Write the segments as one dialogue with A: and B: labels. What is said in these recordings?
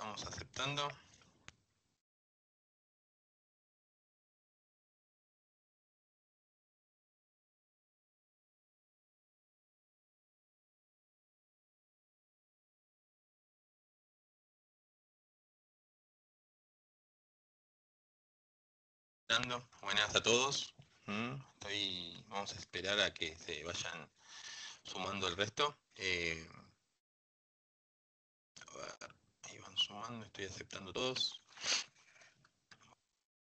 A: Vamos aceptando. Buenas a todos. Vamos a esperar a que se vayan sumando el resto. A ver, ahí van sumando, estoy aceptando todos.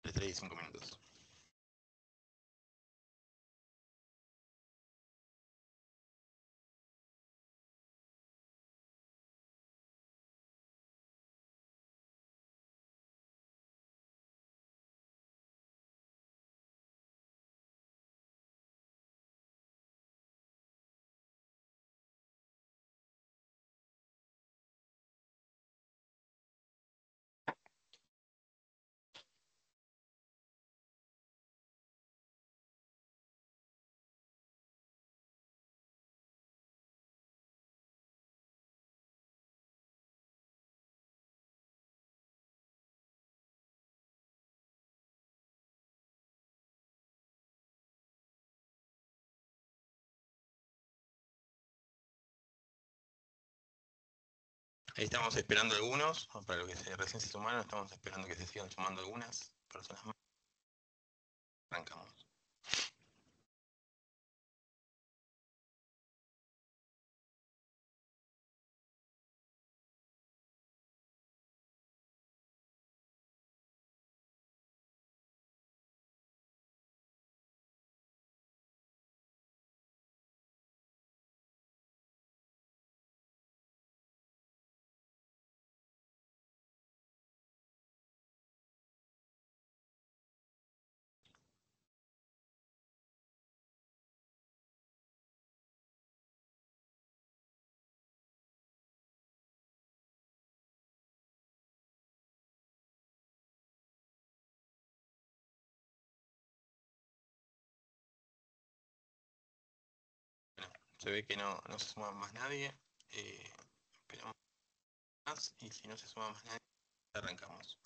A: De 3 y 5 minutos. Ahí estamos esperando algunos, para los que recién se sumaron, estamos esperando que se sigan sumando algunas personas más. Arrancamos. Bueno, se ve que no se suma más nadie. Esperamos más y si no se suma más nadie, arrancamos.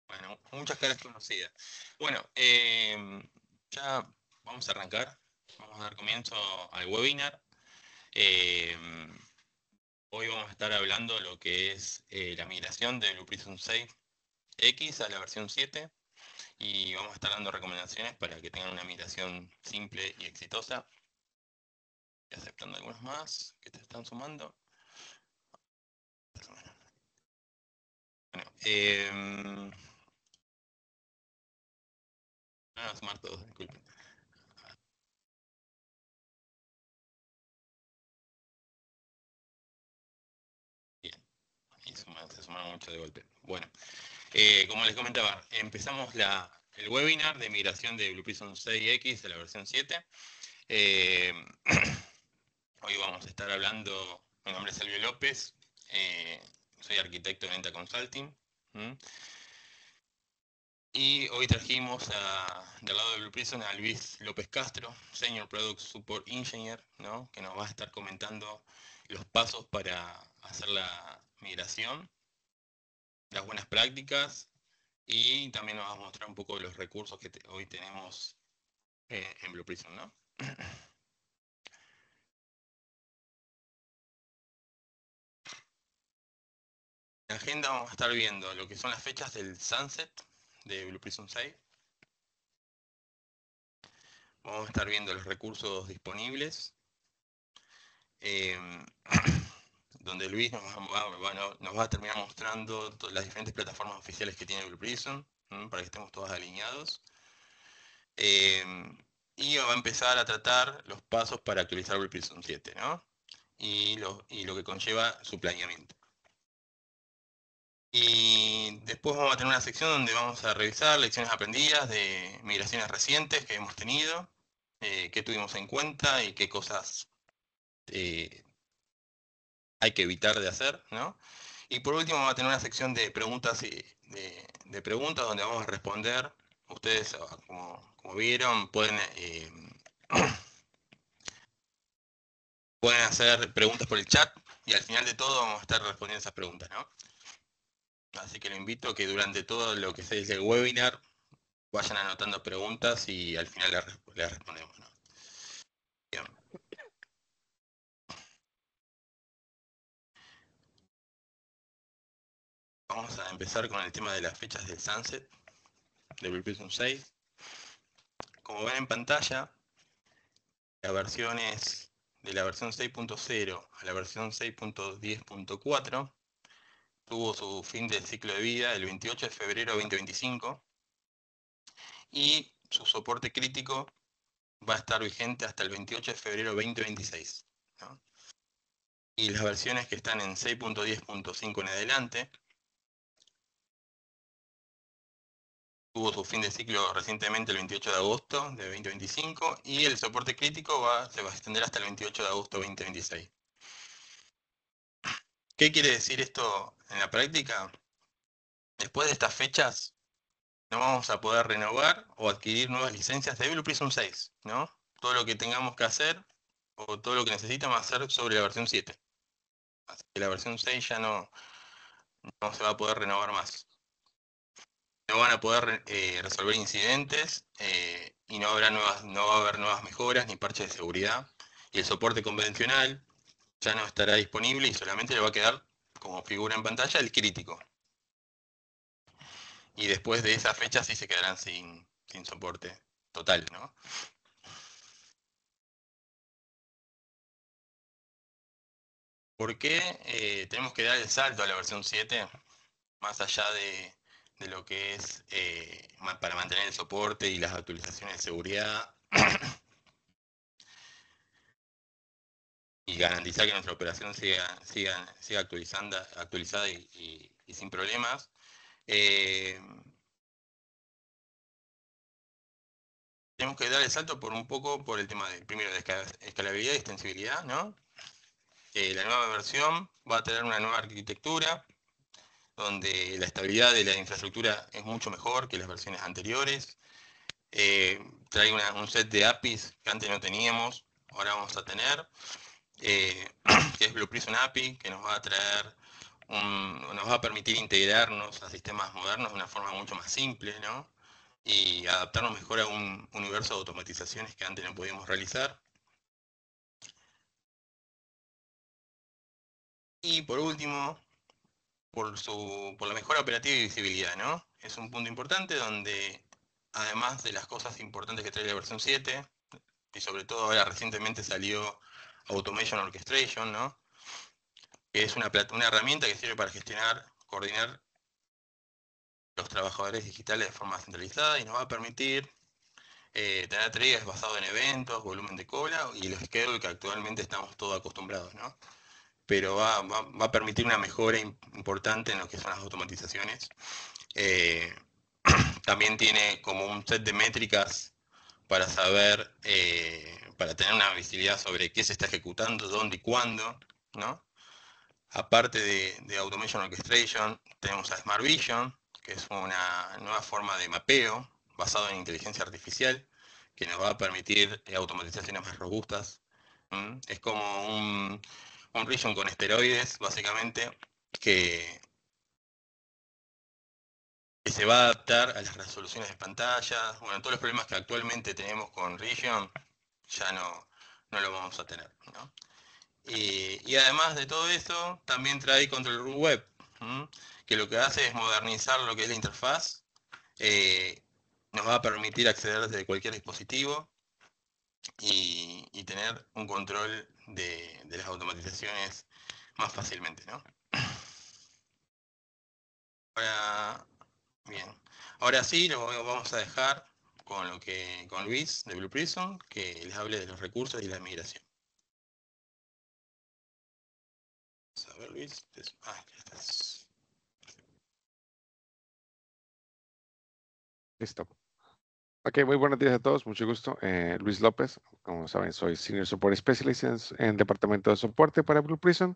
A: Bueno, muchas caras conocidas. Bueno, ya vamos a arrancar. Vamos a dar comienzo al webinar. Hoy vamos a estar hablando lo que es la migración de Blue Prism 6X a la versión 7 y vamos a estar dando recomendaciones para que tengan una migración simple y exitosa. Y aceptando algunos más que te están sumando. Bueno, van a sumar todos, disculpen. Bien, y se sumaron mucho de golpe. Bueno, como les comentaba, empezamos el webinar de migración de Blue Prism 6X a la versión 7. Hoy vamos a estar hablando, mi nombre es Silvio López, soy arquitecto de Venta Consulting. Y hoy trajimos del lado de Blue Prism a Luis López Castro, Senior Product Support Engineer, ¿no? Que nos va a estar comentando los pasos para hacer la migración, las buenas prácticas y también nos va a mostrar un poco los recursos que hoy tenemos en Blue Prism, ¿no? En la agenda vamos a estar viendo lo que son las fechas del sunset de Blue Prism 6. Vamos a estar viendo los recursos disponibles. Donde Luis nos va a terminar mostrando las diferentes plataformas oficiales que tiene Blue Prism, para que estemos todos alineados. Y va a empezar a tratar los pasos para actualizar Blue Prism 7, ¿no? y lo que conlleva su planeamiento. Y después vamos a tener una sección donde vamos a revisar lecciones aprendidas de migraciones recientes que hemos tenido, qué tuvimos en cuenta y qué cosas hay que evitar de hacer, ¿no? Y por último vamos a tener una sección de preguntas de preguntas donde vamos a responder. Ustedes, como vieron, pueden hacer preguntas por el chat y al final de todo vamos a estar respondiendo esas preguntas, ¿no? Así que lo invito a que durante todo lo que sea el webinar vayan anotando preguntas y al final les respondemos, ¿no? Bien. Vamos a empezar con el tema de las fechas del sunset de Blue Prism 6. Como ven en pantalla, las versiones de la versión 6.0 a la versión 6.10.4 tuvo su fin de ciclo de vida el 28 de febrero de 2025 y su soporte crítico va a estar vigente hasta el 28 de febrero de 2026, ¿no? Y las versiones que están en 6.10.5 en adelante tuvo su fin de ciclo recientemente el 28 de agosto de 2025 y el soporte crítico se va a extender hasta el 28 de agosto de 2026. ¿Qué quiere decir esto en la práctica? Después de estas fechas no vamos a poder renovar o adquirir nuevas licencias de Blue Prism 6, ¿no? Todo lo que tengamos que hacer o todo lo que necesitamos hacer sobre la versión 7. Así que la versión 6 ya no se va a poder renovar más. No van a poder resolver incidentes y no va a haber nuevas mejoras ni parches de seguridad. Y el soporte convencional ya no estará disponible y solamente le va a quedar como figura en pantalla el crítico. Y después de esa fecha sí se quedarán sin soporte total, ¿no? ¿Por qué tenemos que dar el salto a la versión 7? Más allá de lo que es para mantener el soporte y las actualizaciones de seguridad y garantizar que nuestra operación siga actualizada y sin problemas. Tenemos que dar el salto por el tema primero de escalabilidad y extensibilidad, ¿no? La nueva versión va a tener una nueva arquitectura donde la estabilidad de la infraestructura es mucho mejor que las versiones anteriores. Trae un set de APIs que antes no teníamos, ahora vamos a tener, que es Blue Prism API, que nos va a traer, nos va a permitir integrarnos a sistemas modernos de una forma mucho más simple, ¿no? Y adaptarnos mejor a un universo de automatizaciones que antes no podíamos realizar. Y por último, por la mejora operativa y visibilidad, ¿no? Es un punto importante donde, además de las cosas importantes que trae la versión 7, y sobre todo ahora recientemente salió Automation Orchestration, ¿no? Que es una herramienta que sirve para coordinar los trabajadores digitales de forma centralizada y nos va a permitir tener triggers basados en eventos, volumen de cola y los schedules que actualmente estamos todos acostumbrados, ¿no? Pero va a permitir una mejora importante en lo que son las automatizaciones. También tiene como un set de métricas para saber, para tener una visibilidad sobre qué se está ejecutando, dónde y cuándo, ¿no? Aparte de Automation Orchestration, tenemos a Smart Vision, que es una nueva forma de mapeo basado en inteligencia artificial, que nos va a permitir automatizaciones más robustas. Es como un Region con esteroides, básicamente, que se va a adaptar a las resoluciones de pantalla. Bueno, todos los problemas que actualmente tenemos con Region ya no lo vamos a tener, ¿no? Y además de todo eso, también trae Control Room Web, que lo que hace es modernizar lo que es la interfaz. Nos va a permitir acceder desde cualquier dispositivo y tener un control de las automatizaciones más fácilmente, ¿no? Ahora, bien. Ahora sí, lo vamos a dejar con Luis de Blue Prism, que les hable de los recursos y la migración. a ver, Luis. Ya estás.
B: Listo. Ok, muy buenos días a todos, mucho gusto. Luis López, como saben, soy Senior Support Specialist en Departamento de Soporte para Blue Prism.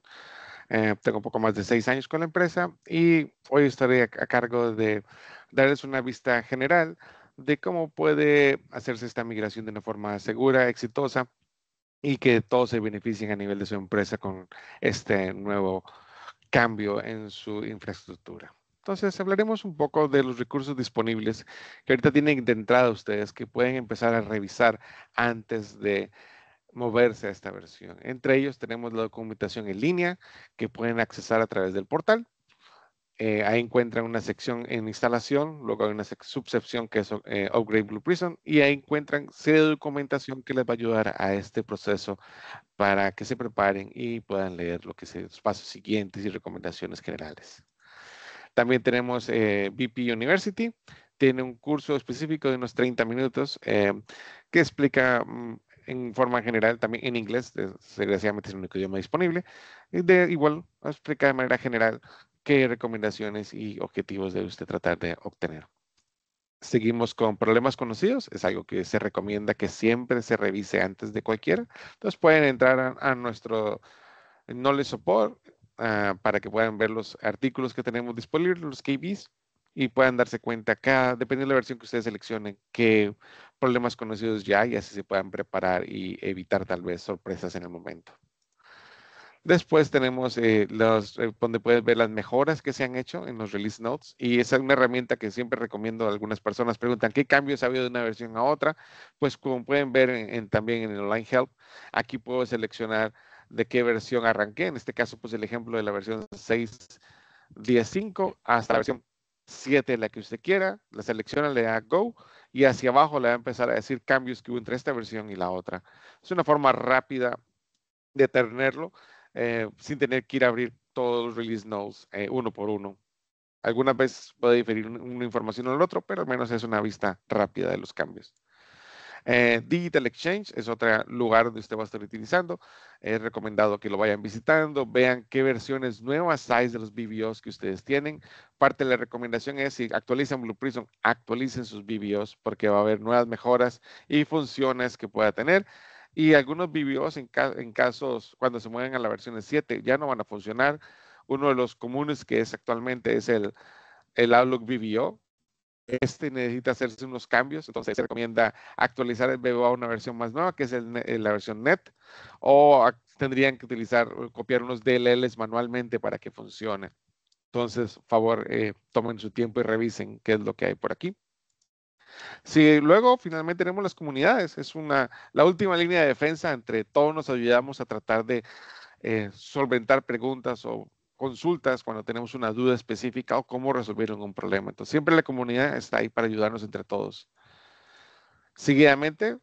B: Tengo un poco más de 6 años con la empresa y hoy estaré a cargo de darles una vista general de cómo puede hacerse esta migración de una forma segura, exitosa y que todos se beneficien a nivel de su empresa con este nuevo cambio en su infraestructura. Entonces, hablaremos un poco de los recursos disponibles que ahorita tienen de entrada ustedes, que pueden empezar a revisar antes de moverse a esta versión. Entre ellos tenemos la documentación en línea que pueden accesar a través del portal. Ahí encuentran una sección en instalación, luego hay una subsección que es Upgrade Blue Prism y ahí encuentran serie de documentación que les va a ayudar a este proceso para que se preparen y puedan leer lo que son los pasos siguientes y recomendaciones generales. También tenemos VP University, tiene un curso específico de unos 30 minutos que explica en forma general, también en inglés, desgraciadamente es el único idioma disponible, y igual explica de manera general qué recomendaciones y objetivos debe usted tratar de obtener. Seguimos con problemas conocidos, es algo que se recomienda que siempre se revise antes de cualquiera. Entonces pueden entrar a nuestro Knowledge Support para que puedan ver los artículos que tenemos disponibles, los KBs, y puedan darse cuenta dependiendo de la versión que ustedes seleccionen, qué problemas conocidos ya hay, y así se puedan preparar y evitar tal vez sorpresas en el momento. Después tenemos donde puedes ver las mejoras que se han hecho en los release notes y esa es una herramienta que siempre recomiendo a algunas personas. Preguntan qué cambios ha habido de una versión a otra. Pues como pueden ver también en el Online Help, aquí puedo seleccionar de qué versión arranqué. En este caso, pues el ejemplo de la versión 6.10.5 hasta la versión 7, la que usted quiera. La selecciona, le da Go y hacia abajo le va a empezar a decir cambios que hubo entre esta versión y la otra. Es una forma rápida de tenerlo sin tener que ir a abrir todos los release notes uno por uno. Algunas veces puede diferir una información o el otro, pero al menos es una vista rápida de los cambios. Digital Exchange es otro lugar donde usted va a estar utilizando. Es recomendado que lo vayan visitando, vean qué versiones nuevas hay de los BBOs que ustedes tienen. Parte de la recomendación es si actualizan Blue Prism, actualicen sus BBOs porque va a haber nuevas mejoras y funciones que pueda tener. Y algunos BBOs en casos cuando se mueven a la versión 7 ya no van a funcionar. Uno de los comunes que es actualmente es el Outlook BBO. Este necesita hacerse unos cambios, entonces se recomienda actualizar el BBO a una versión más nueva, que es la versión NET, o tendrían que copiar unos DLLs manualmente para que funcione. Entonces, favor, tomen su tiempo y revisen qué es lo que hay por aquí. Si luego finalmente tenemos las comunidades, es la última línea de defensa entre todos nos ayudamos a tratar de solventar preguntas o consultas cuando tenemos una duda específica o cómo resolver un problema. Entonces, siempre la comunidad está ahí para ayudarnos entre todos. Seguidamente,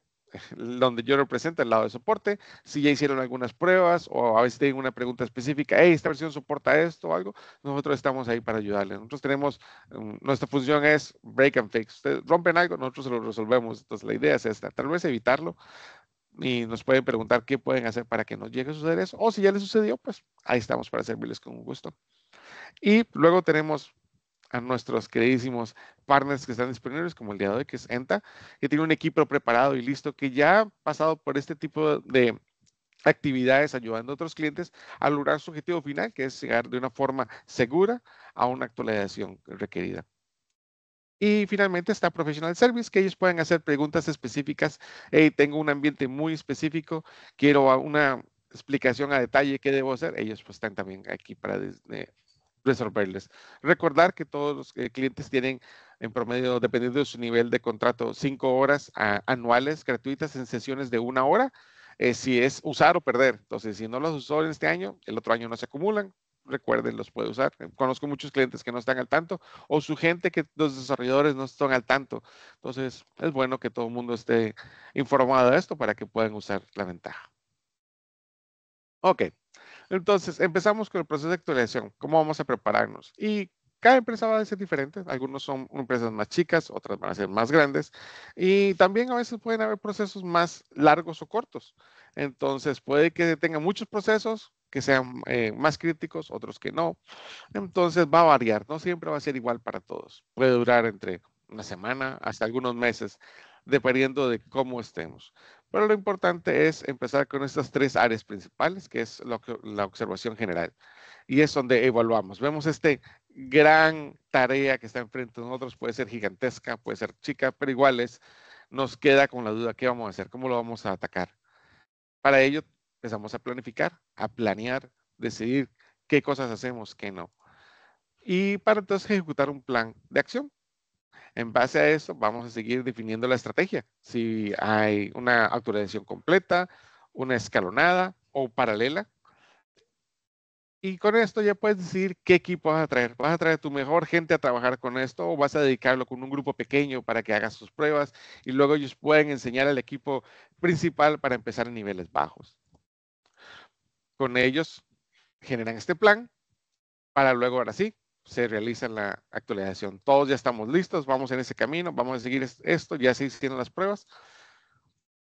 B: donde yo represento el lado de soporte, si ya hicieron algunas pruebas o a veces tienen una pregunta específica, hey, esta versión soporta esto o algo, nosotros estamos ahí para ayudarles. Nosotros tenemos, nuestra función es break and fix. Ustedes rompen algo, nosotros se lo resolvemos. Entonces, la idea es esta, tal vez evitarlo y nos pueden preguntar qué pueden hacer para que no llegue a suceder eso, o si ya les sucedió, pues ahí estamos para servirles con gusto. Y luego tenemos a nuestros queridísimos partners que están disponibles, como el día de hoy, que es ENTA, que tiene un equipo preparado y listo, que ya ha pasado por este tipo de actividades ayudando a otros clientes a lograr su objetivo final, que es llegar de una forma segura a una actualización requerida. Y finalmente está Professional Service, que ellos pueden hacer preguntas específicas. Hey, tengo un ambiente muy específico, quiero una explicación a detalle qué debo hacer. Ellos pues están también aquí para resolverles. Recordar que todos los clientes tienen en promedio, dependiendo de su nivel de contrato, 5 horas anuales gratuitas en sesiones de 1 hora. Si es usar o perder. Entonces, si no los usó en este año, el otro año no se acumulan. Recuerden, los puede usar. Conozco muchos clientes que no están al tanto o su gente que los desarrolladores no están al tanto. Entonces, es bueno que todo el mundo esté informado de esto para que puedan usar la ventaja. Ok, entonces empezamos con el proceso de actualización. ¿Cómo vamos a prepararnos? Y cada empresa va a ser diferente. Algunos son empresas más chicas, otras van a ser más grandes. Y también a veces pueden haber procesos más largos o cortos. Entonces, puede que tenga muchos procesos que sean más críticos, otros que no. Entonces va a variar, no siempre va a ser igual para todos. Puede durar entre una semana hasta algunos meses, dependiendo de cómo estemos. Pero lo importante es empezar con estas tres áreas principales, que es la observación general. Y es donde evaluamos. Vemos este gran tarea que está enfrente de nosotros, puede ser gigantesca, puede ser chica, pero igual nos queda con la duda, ¿qué vamos a hacer? ¿Cómo lo vamos a atacar? Para ello empezamos a planificar, a planear, decidir qué cosas hacemos, qué no. Y para entonces ejecutar un plan de acción. En base a eso, vamos a seguir definiendo la estrategia. Si hay una actualización completa, una escalonada o paralela. Y con esto ya puedes decidir qué equipo vas a traer. ¿Vas a traer tu mejor gente a trabajar con esto o vas a dedicarlo con un grupo pequeño para que haga sus pruebas y luego ellos pueden enseñar al equipo principal para empezar en niveles bajos? Con ellos generan este plan para luego, ahora sí, se realiza la actualización. Todos ya estamos listos, vamos en ese camino, vamos a seguir esto, ya se hicieron las pruebas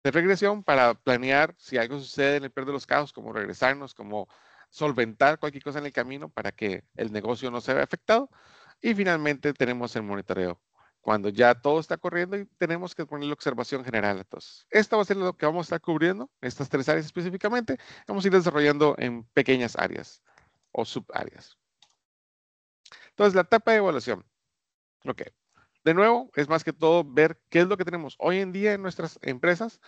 B: de regresión para planear si algo sucede en el peor de los casos, como regresarnos, como solventar cualquier cosa en el camino para que el negocio no se vea afectado. Y finalmente tenemos el monitoreo, cuando ya todo está corriendo y tenemos que poner la observación general. Entonces, esto va a ser lo que vamos a estar cubriendo, estas tres áreas específicamente. Vamos a ir desarrollando en pequeñas áreas o subáreas. Entonces, la etapa de evaluación. Ok. De nuevo, es más que todo ver qué es lo que tenemos hoy en día en nuestras empresas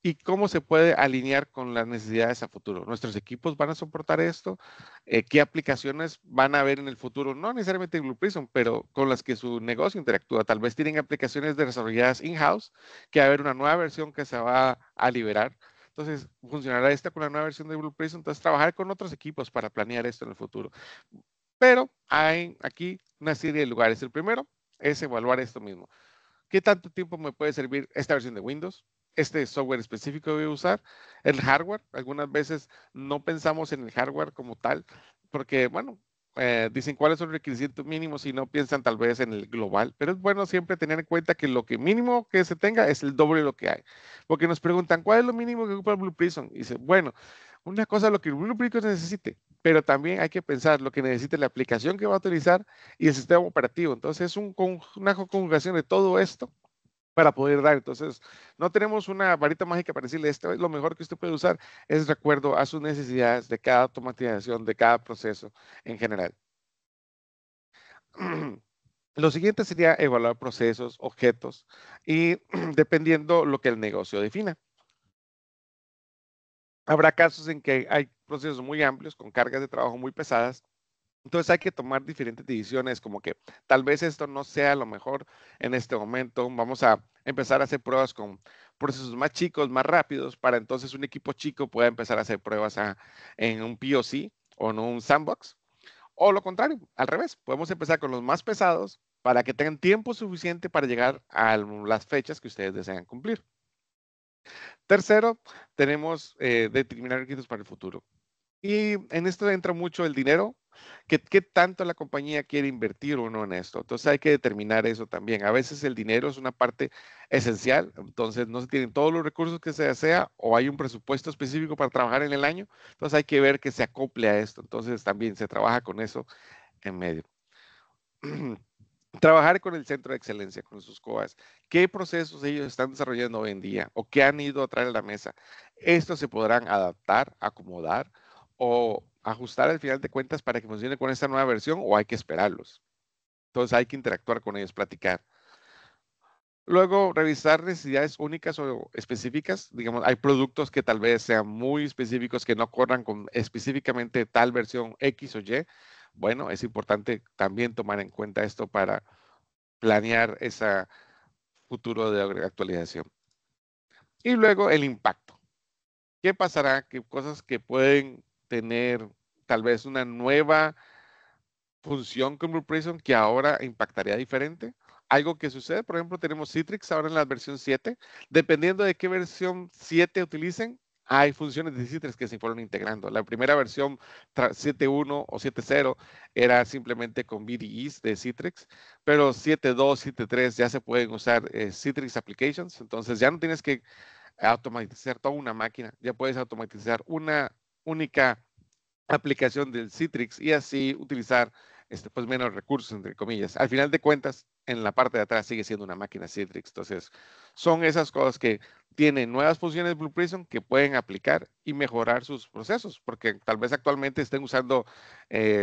B: y cómo se puede alinear con las necesidades a futuro. ¿Nuestros equipos van a soportar esto? ¿Qué aplicaciones van a haber en el futuro? No necesariamente en Blue Prism, pero con las que su negocio interactúa. Tal vez tienen aplicaciones desarrolladas in-house, que va a haber una nueva versión que se va a liberar. Entonces, funcionará esta con la nueva versión de Blue Prism. Entonces, trabajar con otros equipos para planear esto en el futuro. Pero hay aquí una serie de lugares. El primero es evaluar esto mismo. ¿Qué tanto tiempo me puede servir esta versión de Windows? Este software específico que voy a usar, el hardware. Algunas veces no pensamos en el hardware como tal, porque, bueno, dicen cuáles son los requisitos mínimos y no piensan tal vez en el global, pero es bueno siempre tener en cuenta que lo que mínimo que se tenga es el doble de lo que hay, porque nos preguntan, ¿cuál es lo mínimo que ocupa el Blue Prism? Y dice, bueno, una cosa es lo que el Blue Prism necesite, pero también hay que pensar lo que necesite la aplicación que va a utilizar y el sistema operativo. Entonces, es una conjugación de todo esto para poder dar. Entonces, no tenemos una varita mágica para decirle, esto es lo mejor que usted puede usar, es de acuerdo a sus necesidades de cada automatización, de cada proceso en general. Lo siguiente sería evaluar procesos, objetos y dependiendo lo que el negocio defina. Habrá casos en que hay procesos muy amplios con cargas de trabajo muy pesadas. Entonces hay que tomar diferentes decisiones, como que tal vez esto no sea lo mejor en este momento. Vamos a empezar a hacer pruebas con procesos más chicos, más rápidos, para entonces un equipo chico pueda empezar a hacer pruebas en un POC o en un sandbox. O lo contrario, al revés, podemos empezar con los más pesados para que tengan tiempo suficiente para llegar a las fechas que ustedes desean cumplir. Tercero, tenemos determinar requisitos para el futuro. Y en esto entra mucho el dinero, qué tanto la compañía quiere invertir o no en esto. Entonces hay que determinar eso también. A veces el dinero es una parte esencial, entonces no se tienen todos los recursos que se desea o hay un presupuesto específico para trabajar en el año. Entonces hay que ver que se acople a esto. Entonces también se trabaja con eso en medio. Trabajar con el centro de excelencia, con sus COAs. ¿Qué procesos ellos están desarrollando hoy en día o qué han ido a traer a la mesa? Estos se podrán adaptar, acomodar o ajustar al final de cuentas para que funcione con esta nueva versión o hay que esperarlos. Entonces hay que interactuar con ellos, platicar. Luego, revisar necesidades únicas o específicas. Digamos, hay productos que tal vez sean muy específicos que no corran con específicamente tal versión X o Y. Bueno, es importante también tomar en cuenta esto para planear ese futuro de actualización. Y luego el impacto. ¿Qué pasará? ¿Qué cosas que pueden tener tal vez una nueva función con Blue Prism que ahora impactaría diferente? Algo que sucede, por ejemplo, tenemos Citrix ahora en la versión 7. Dependiendo de qué versión 7 utilicen, hay funciones de Citrix que se fueron integrando. La primera versión 7.1 o 7.0 era simplemente con BDEs de Citrix, pero 7.2, 7.3 ya se pueden usar Citrix Applications. Entonces ya no tienes que automatizar toda una máquina, ya puedes automatizar una única aplicación del Citrix y así utilizar pues menos recursos, entre comillas. Al final de cuentas, en la parte de atrás sigue siendo una máquina Citrix. Entonces, son esas cosas que tienen nuevas funciones Blue Prism que pueden aplicar y mejorar sus procesos, porque tal vez actualmente estén usando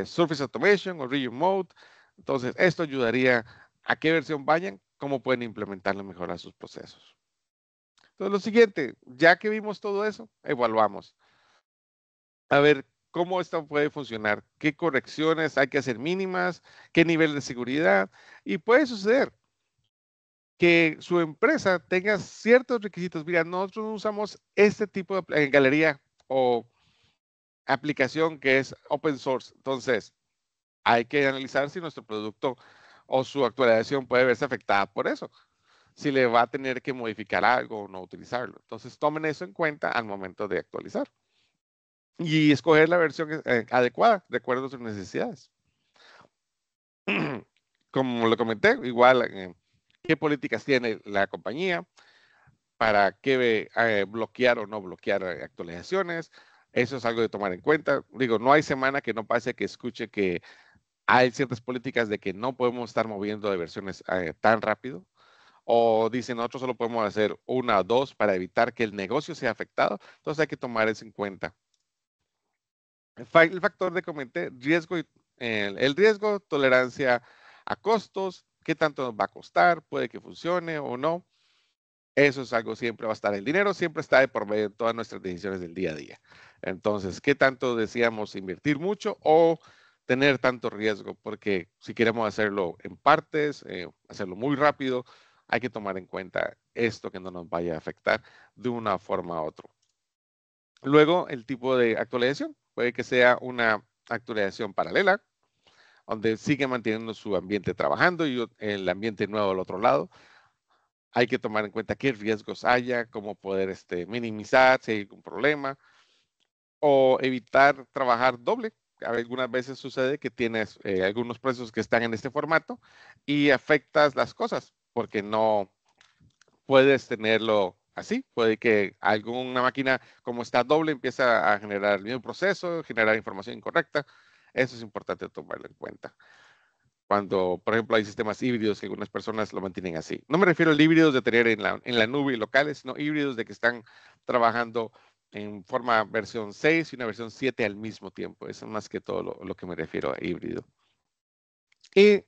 B: Surface Automation o Region Mode. Entonces, esto ayudaría a qué versión vayan, cómo pueden implementarlo y mejorar sus procesos. Entonces, lo siguiente, ya que vimos todo eso, evaluamos. A ver cómo esto puede funcionar, qué correcciones hay que hacer mínimas, qué nivel de seguridad. Y puede suceder que su empresa tenga ciertos requisitos. Mira, nosotros no usamos este tipo de galería o aplicación que es open source. Entonces, hay que analizar si nuestro producto o su actualización puede verse afectada por eso. Si le va a tener que modificar algo o no utilizarlo. Entonces, tomen eso en cuenta al momento de actualizar y escoger la versión adecuada de acuerdo a sus necesidades. Como lo comenté, igual qué políticas tiene la compañía para qué bloquear o no bloquear actualizaciones. Eso es algo de tomar en cuenta. Digo, no hay semana que no pase que escuche que hay ciertas políticas de que no podemos estar moviendo de versiones tan rápido. O dicen, nosotros solo podemos hacer una o dos para evitar que el negocio sea afectado. Entonces hay que tomar eso en cuenta. El factor de comenté, riesgo, el riesgo, tolerancia a costos, qué tanto nos va a costar, puede que funcione o no. Eso es algo siempre va a estar. El dinero siempre está de por medio en todas nuestras decisiones del día a día. Entonces, ¿qué tanto decíamos invertir mucho o tener tanto riesgo? Porque si queremos hacerlo en partes, hacerlo muy rápido, hay que tomar en cuenta esto que no nos vaya a afectar de una forma u otra. Luego, el tipo de actualización. Puede que sea una actualización paralela, donde sigue manteniendo su ambiente trabajando y el ambiente nuevo al otro lado. Hay que tomar en cuenta qué riesgos haya, cómo poder minimizar si hay algún problema o evitar trabajar doble. Algunas veces sucede que tienes algunos procesos que están en este formato y afectas las cosas porque no puedes tenerlo así. Puede que alguna máquina, como está doble, empieza a generar el mismo proceso, generar información incorrecta. Eso es importante tomarlo en cuenta. Cuando, por ejemplo, hay sistemas híbridos que algunas personas lo mantienen así. No me refiero a híbridos de tener en la nube locales, sino híbridos de que están trabajando en forma versión 6 y una versión 7 al mismo tiempo. Eso es más que todo lo que me refiero a híbrido. Y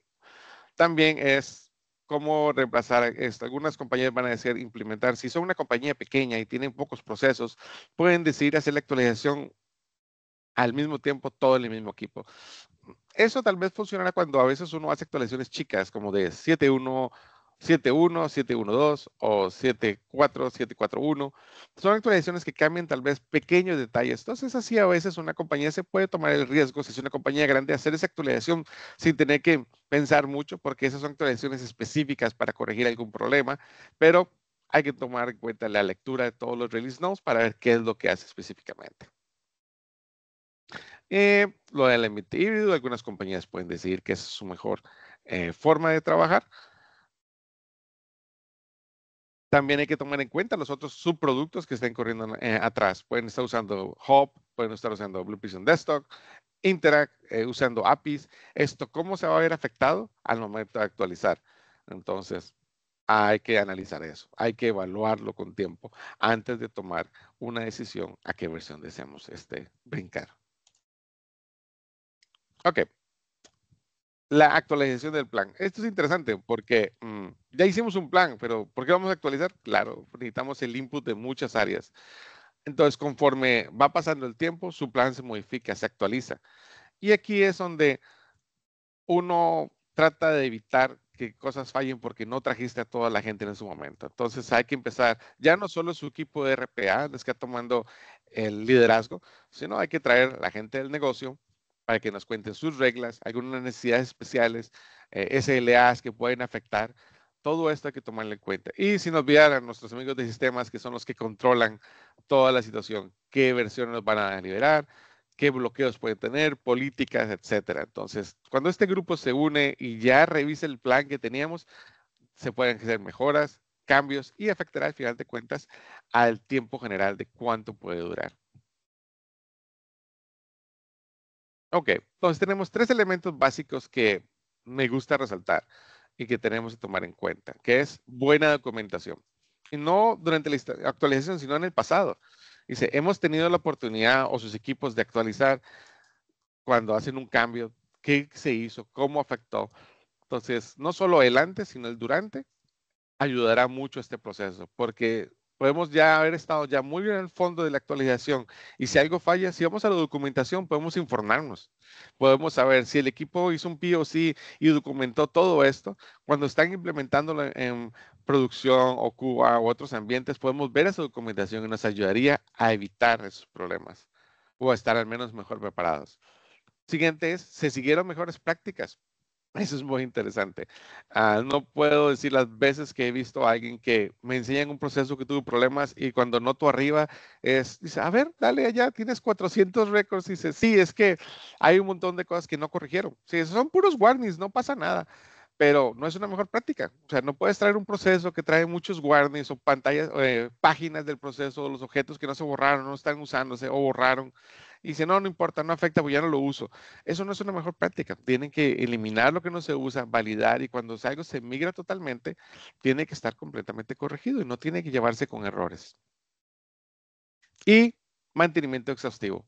B: también es cómo reemplazar esto. Algunas compañías van a decir implementar, si son una compañía pequeña y tienen pocos procesos, pueden decidir hacer la actualización al mismo tiempo todo en el mismo equipo. Eso tal vez funcionará cuando a veces uno hace actualizaciones chicas, como de 7.1, 7.1, 7.1.2 o 7.4, 7.4.1. Son actualizaciones que cambian tal vez pequeños detalles. Entonces, así a veces una compañía se puede tomar el riesgo, si es una compañía grande, hacer esa actualización sin tener que pensar mucho, porque esas son actualizaciones específicas para corregir algún problema, pero hay que tomar en cuenta la lectura de todos los release notes para ver qué es lo que hace específicamente. Lo del ambiente híbrido, algunas compañías pueden decir que esa es su mejor forma de trabajar. También hay que tomar en cuenta los otros subproductos que estén corriendo atrás. Pueden estar usando Hub, pueden estar usando Blue Prism Desktop, Interact, usando APIs. Esto, ¿cómo se va a ver afectado al momento de actualizar? Entonces, hay que analizar eso. Hay que evaluarlo con tiempo antes de tomar una decisión a qué versión deseamos brincar. Ok. La actualización del plan. Esto es interesante porque ya hicimos un plan, pero ¿por qué vamos a actualizar? Claro, necesitamos el input de muchas áreas. Entonces, conforme va pasando el tiempo, su plan se modifica, se actualiza. Y aquí es donde uno trata de evitar que cosas fallen porque no trajiste a toda la gente en su momento. Entonces hay que empezar, ya no solo su equipo de RPA, les que está tomando el liderazgo, sino hay que traer a la gente del negocio para que nos cuenten sus reglas, algunas necesidades especiales, SLAs que pueden afectar. Todo esto hay que tomarlo en cuenta. Y sin olvidar a nuestros amigos de sistemas que son los que controlan toda la situación, qué versiones nos van a liberar, qué bloqueos pueden tener, políticas, etcétera. Entonces, cuando este grupo se une y ya revisa el plan que teníamos, se pueden hacer mejoras, cambios y afectará al final de cuentas al tiempo general de cuánto puede durar. Ok, entonces tenemos tres elementos básicos que me gusta resaltar y que tenemos que tomar en cuenta, que es buena documentación. Y no durante la actualización, sino en el pasado. Dice, hemos tenido la oportunidad o sus equipos de actualizar cuando hacen un cambio, qué se hizo, cómo afectó. Entonces, no solo el antes, sino el durante ayudará mucho a este proceso, porque podemos ya haber estado ya muy bien en el fondo de la actualización y si algo falla, si vamos a la documentación, podemos informarnos, podemos saber si el equipo hizo un POC y documentó todo esto, cuando están implementándolo en producción o Cuba u otros ambientes, podemos ver esa documentación y nos ayudaría a evitar esos problemas o a estar al menos mejor preparados. Siguiente es, se siguieron mejores prácticas. Eso es muy interesante. No puedo decir las veces que he visto a alguien que me enseña en un proceso que tuvo problemas y cuando noto arriba dice, a ver, dale allá, tienes 400 récords. Dice, sí, es que hay un montón de cosas que no corrigieron. Sí, esos son puros warnings, no pasa nada, pero no es una mejor práctica. O sea, no puedes traer un proceso que trae muchos warnings o pantallas, páginas del proceso, o los objetos que no se borraron, no están usándose o borraron. Y dice, no, no importa, no afecta, pues ya no lo uso. Eso no es una mejor práctica. Tienen que eliminar lo que no se usa, validar y cuando algo se migra totalmente, tiene que estar completamente corregido y no tiene que llevarse con errores. Y mantenimiento exhaustivo.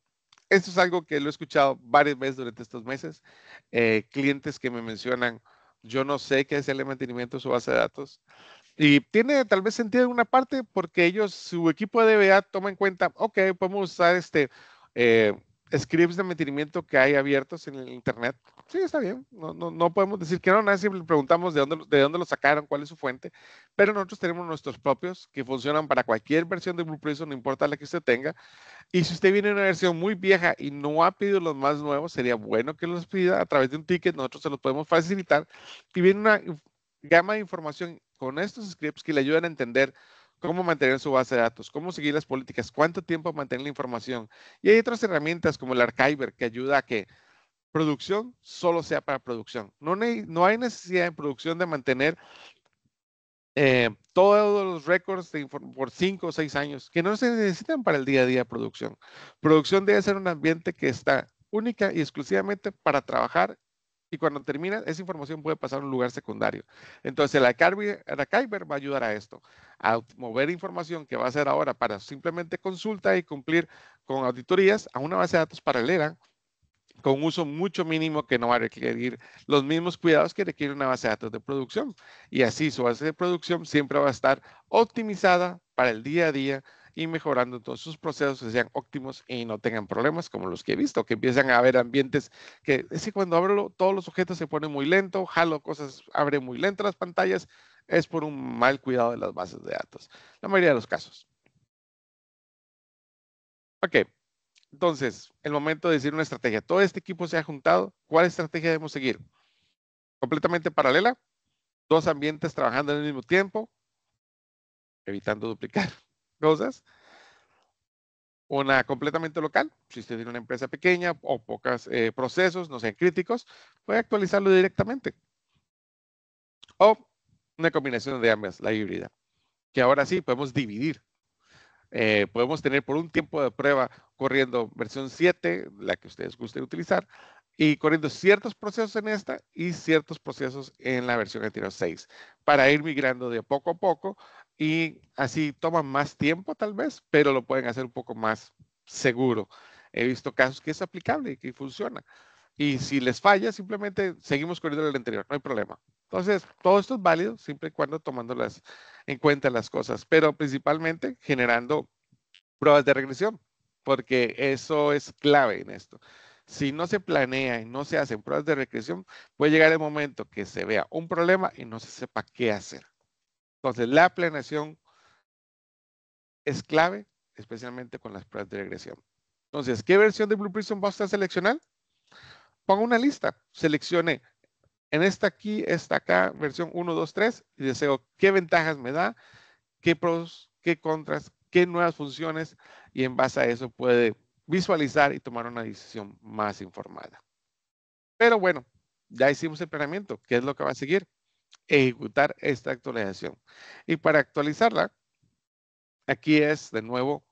B: Esto es algo que lo he escuchado varias veces durante estos meses. Clientes que me mencionan, yo no sé qué es el mantenimiento de su base de datos. Y tiene tal vez sentido en una parte porque ellos, su equipo de DBA toma en cuenta, ok, podemos usar eh, scripts de mantenimiento que hay abiertos en el Internet. Sí, está bien. No podemos decir que no, nada, siempre preguntamos de dónde lo sacaron, cuál es su fuente, pero nosotros tenemos nuestros propios que funcionan para cualquier versión de Blue Prism, no importa la que usted tenga. Y si usted viene en una versión muy vieja y no ha pedido los más nuevos, sería bueno que los pida a través de un ticket, nosotros se los podemos facilitar. Y viene una gama de información con estos scripts que le ayudan a entender cómo mantener su base de datos, cómo seguir las políticas, cuánto tiempo mantener la información. Y hay otras herramientas como el Archiver que ayuda a que producción solo sea para producción. No hay necesidad en producción de mantener todos los récords por 5 o 6 años que no se necesitan para el día a día de producción. Producción debe ser un ambiente que está única y exclusivamente para trabajar y cuando termina, esa información puede pasar a un lugar secundario. Entonces, el archiver va a ayudar a esto, a mover información que va a ser ahora para simplemente consulta y cumplir con auditorías a una base de datos paralela con uso mucho mínimo que no va a requerir los mismos cuidados que requiere una base de datos de producción. Y así su base de producción siempre va a estar optimizada para el día a día y mejorando todos sus procesos que sean óptimos y no tengan problemas como los que he visto, que empiezan a haber ambientes que es que cuando abro todos los objetos se ponen muy lento, jalo cosas, abre muy lento las pantallas, es por un mal cuidado de las bases de datos. La mayoría de los casos. Ok, entonces, el momento de decir una estrategia. Todo este equipo se ha juntado. ¿Cuál estrategia debemos seguir? Completamente paralela, dos ambientes trabajando al mismo tiempo, evitando duplicar cosas. Una completamente local, si usted tiene una empresa pequeña o pocos procesos, no sean críticos, puede actualizarlo directamente. O una combinación de ambas, la híbrida, que ahora sí podemos dividir. Podemos tener por un tiempo de prueba corriendo versión 7, la que ustedes gusten utilizar, y corriendo ciertos procesos en esta y ciertos procesos en la versión anterior 6, para ir migrando de poco a poco y así toma más tiempo tal vez, pero lo pueden hacer un poco más seguro. He visto casos que es aplicable y que funciona. Y si les falla, simplemente seguimos corriendo el anterior, no hay problema. Entonces, todo esto es válido siempre y cuando tomando en cuenta las cosas, pero principalmente generando pruebas de regresión, porque eso es clave en esto. Si no se planea y no se hacen pruebas de regresión, puede llegar el momento que se vea un problema y no se sepa qué hacer. Entonces, la planeación es clave, especialmente con las pruebas de regresión. Entonces, ¿qué versión de Blue Prism va a seleccionar? Ponga una lista, seleccione en esta aquí, esta acá, versión 1, 2, 3, y deseo qué ventajas me da, qué pros, qué contras, qué nuevas funciones, y en base a eso puede visualizar y tomar una decisión más informada. Pero bueno, ya hicimos el planeamiento. ¿Qué es lo que va a seguir? Ejecutar esta actualización. Y para actualizarla, aquí es de nuevo,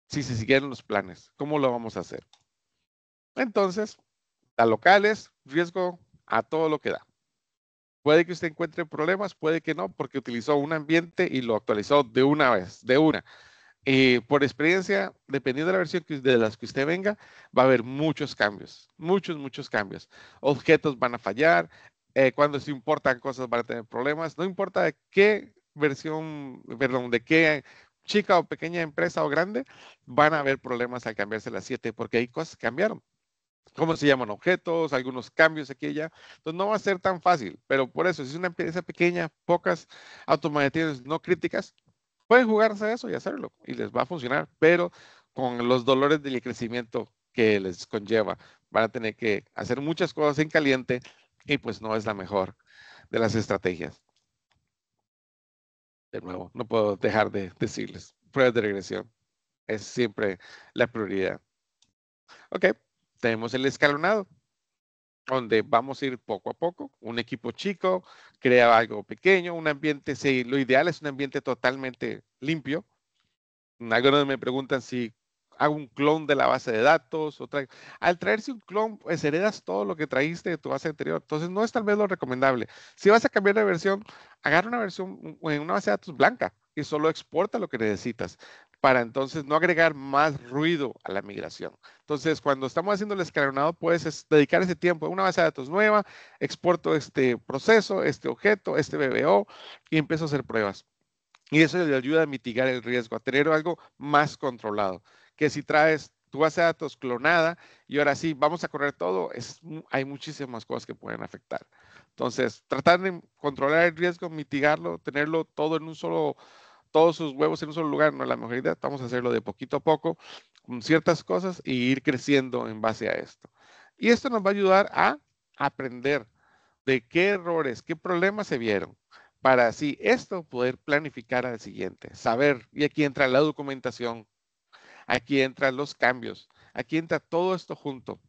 B: si se siguieron los planes, ¿cómo lo vamos a hacer? Entonces, las locales, riesgo a todo lo que da. Puede que usted encuentre problemas, puede que no, porque utilizó un ambiente y lo actualizó de una vez, de una. Por experiencia, dependiendo de la versión de las que usted venga, va a haber muchos cambios, muchos cambios. Objetos van a fallar, cuando se importan cosas van a tener problemas, no importa de qué versión, perdón, de qué chica o pequeña empresa o grande, van a haber problemas al cambiarse las 7 porque hay cosas que cambiaron. ¿Cómo se llaman objetos? Algunos cambios aquí y allá. Entonces no va a ser tan fácil, pero por eso, si es una empresa pequeña, pocas automatizaciones no críticas, pueden jugarse a eso y hacerlo y les va a funcionar, pero con los dolores del crecimiento que les conlleva, van a tener que hacer muchas cosas en caliente y pues no es la mejor de las estrategias. De nuevo, no puedo dejar de decirles, pruebas de regresión es siempre la prioridad. Ok, tenemos el escalonado, donde vamos a ir poco a poco, un equipo chico, crea algo pequeño, un ambiente, sí, lo ideal es un ambiente totalmente limpio. Algunos me preguntan si hago un clon de la base de datos. Al traerse un clon, pues heredas todo lo que traíste de tu base anterior. Entonces, no es tal vez lo recomendable. Si vas a cambiar de versión, agarra una versión en una base de datos blanca y solo exporta lo que necesitas para entonces no agregar más ruido a la migración. Entonces, cuando estamos haciendo el escalonado, puedes dedicar ese tiempo a una base de datos nueva, exporto este proceso, este objeto, este BBO y empiezo a hacer pruebas. Y eso le ayuda a mitigar el riesgo, a tener algo más controlado. Que si traes tu base de datos clonada y ahora sí, vamos a correr todo, hay muchísimas cosas que pueden afectar. Entonces, tratar de controlar el riesgo, mitigarlo, tenerlo todo en un solo, todos sus huevos en un solo lugar, no es la mejor idea. Vamos a hacerlo de poquito a poco, con ciertas cosas y ir creciendo en base a esto. Y esto nos va a ayudar a aprender de qué errores, qué problemas se vieron, para así esto poder planificar al siguiente, saber, y aquí entra la documentación, aquí entran los cambios, aquí entra todo esto junto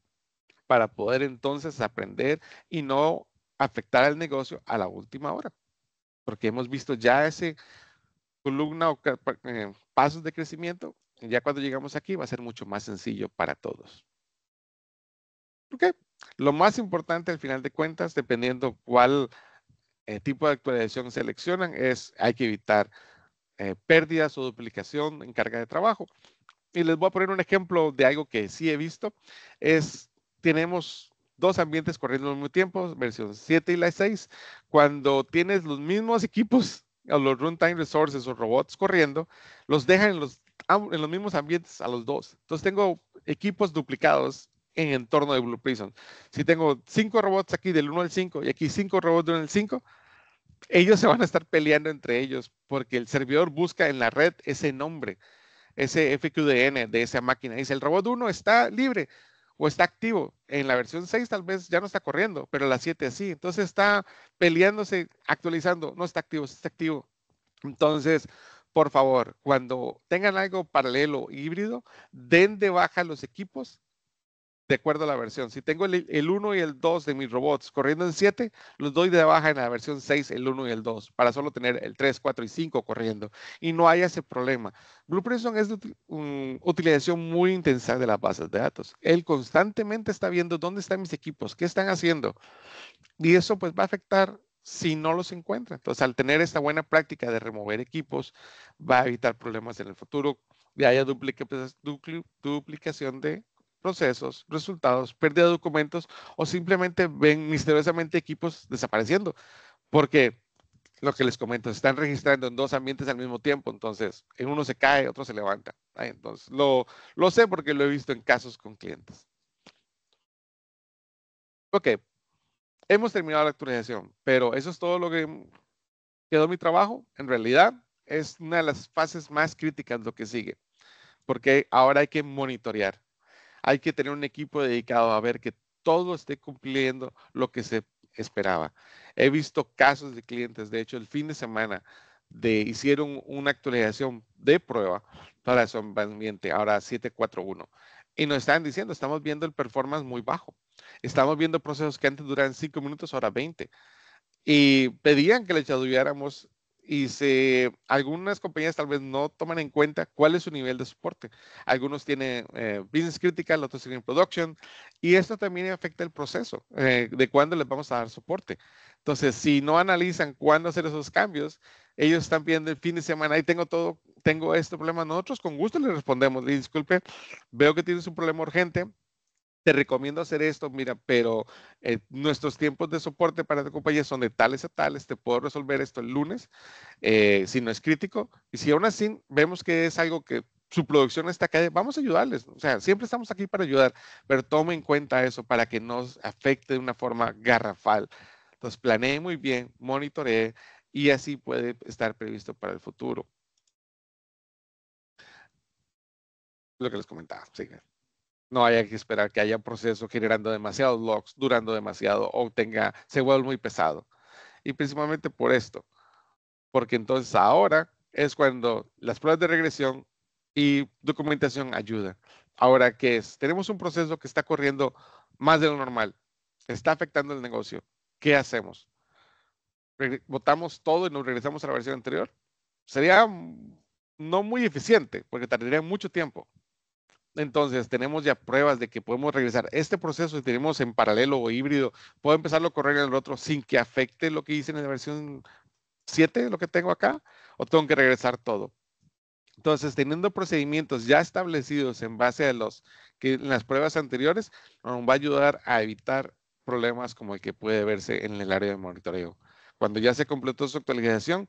B: para poder entonces aprender y no afectar al negocio a la última hora, porque hemos visto ya ese columna o pasos de crecimiento, y ya cuando llegamos aquí va a ser mucho más sencillo para todos. ¿Ok? Lo más importante al final de cuentas, dependiendo cuál tipo de actualización seleccionan, hay que evitar pérdidas o duplicación en carga de trabajo. Y les voy a poner un ejemplo de algo que sí he visto. Tenemos dos ambientes corriendo al mismo tiempo, versión 7 y la 6. Cuando tienes los mismos equipos, o los runtime resources o robots corriendo, los dejan en los mismos ambientes a los dos. Entonces tengo equipos duplicados en entorno de Blue Prism. Si tengo 5 robots aquí del 1 al 5 y aquí 5 robots del 1 al 5, ellos se van a estar peleando entre ellos porque el servidor busca en la red ese nombre, ese FQDN de esa máquina. Dice, el robot 1 está libre o está activo. En la versión 6 tal vez ya no está corriendo, pero la 7 sí. Entonces está peleándose, actualizando. No está activo, sí está activo. Entonces, por favor, cuando tengan algo paralelo híbrido, den de baja los equipos de acuerdo a la versión. Si tengo el 1 y el 2 de mis robots corriendo en 7, los doy de baja en la versión 6, el 1 y el 2, para solo tener el 3, 4 y 5 corriendo. Y no haya ese problema. Blue Prism es de utilización muy intensa de las bases de datos. Él constantemente está viendo dónde están mis equipos, qué están haciendo. Y eso pues va a afectar si no los encuentra. Entonces, al tener esta buena práctica de remover equipos, va a evitar problemas en el futuro, de haya duplicación de procesos, resultados, pérdida de documentos o simplemente ven misteriosamente equipos desapareciendo. Porque lo que les comento, se están registrando en dos ambientes al mismo tiempo, entonces en uno se cae, otro se levanta. Entonces, lo sé porque lo he visto en casos con clientes. Ok, hemos terminado la actualización, pero eso es todo lo que quedó mi trabajo. En realidad, es una de las fases más críticas lo que sigue, porque ahora hay que monitorear. Hay que tener un equipo dedicado a ver que todo esté cumpliendo lo que se esperaba. He visto casos de clientes, de hecho, el fin de semana hicieron una actualización de prueba para su ambiente, ahora 741. Y nos están diciendo, estamos viendo el performance muy bajo. Estamos viendo procesos que antes duraban 5 minutos, ahora 20. Y pedían que les ayudáramos y algunas compañías tal vez no toman en cuenta cuál es su nivel de soporte. Algunos tienen Business Critical, otros tienen Production, y esto también afecta el proceso de cuándo les vamos a dar soporte. Entonces, si no analizan cuándo hacer esos cambios, ellos están viendo el fin de semana, ahí tengo este problema. Nosotros con gusto les respondemos, disculpe, veo que tienes un problema urgente, te recomiendo hacer esto, mira, pero nuestros tiempos de soporte para tu compañía son de tales a tales, te puedo resolver esto el lunes, si no es crítico, y si aún así vemos que es algo que su producción está acá, vamos a ayudarles, o sea, siempre estamos aquí para ayudar, pero tome en cuenta eso para que nos afecte de una forma garrafal. Entonces, planee muy bien, monitoree, y así puede estar previsto para el futuro. Lo que les comentaba, sí. No haya que esperar que haya proceso generando demasiados logs, durando demasiado o se vuelve muy pesado. Y principalmente por esto, porque entonces ahora es cuando las pruebas de regresión y documentación ayudan. Ahora, ¿qué es? Tenemos un proceso que está corriendo más de lo normal, está afectando el negocio. ¿Qué hacemos? ¿Botamos todo y nos regresamos a la versión anterior? Sería no muy eficiente, porque tardaría mucho tiempo. Entonces, tenemos ya pruebas de que podemos regresar este proceso y tenemos en paralelo o híbrido, puedo empezarlo a correr en el otro sin que afecte lo que hice en la versión 7, lo que tengo acá, o tengo que regresar todo. Entonces, teniendo procedimientos ya establecidos en base a en las pruebas anteriores, nos va a ayudar a evitar problemas como el que puede verse en el área de monitoreo. Cuando ya se completó su actualización,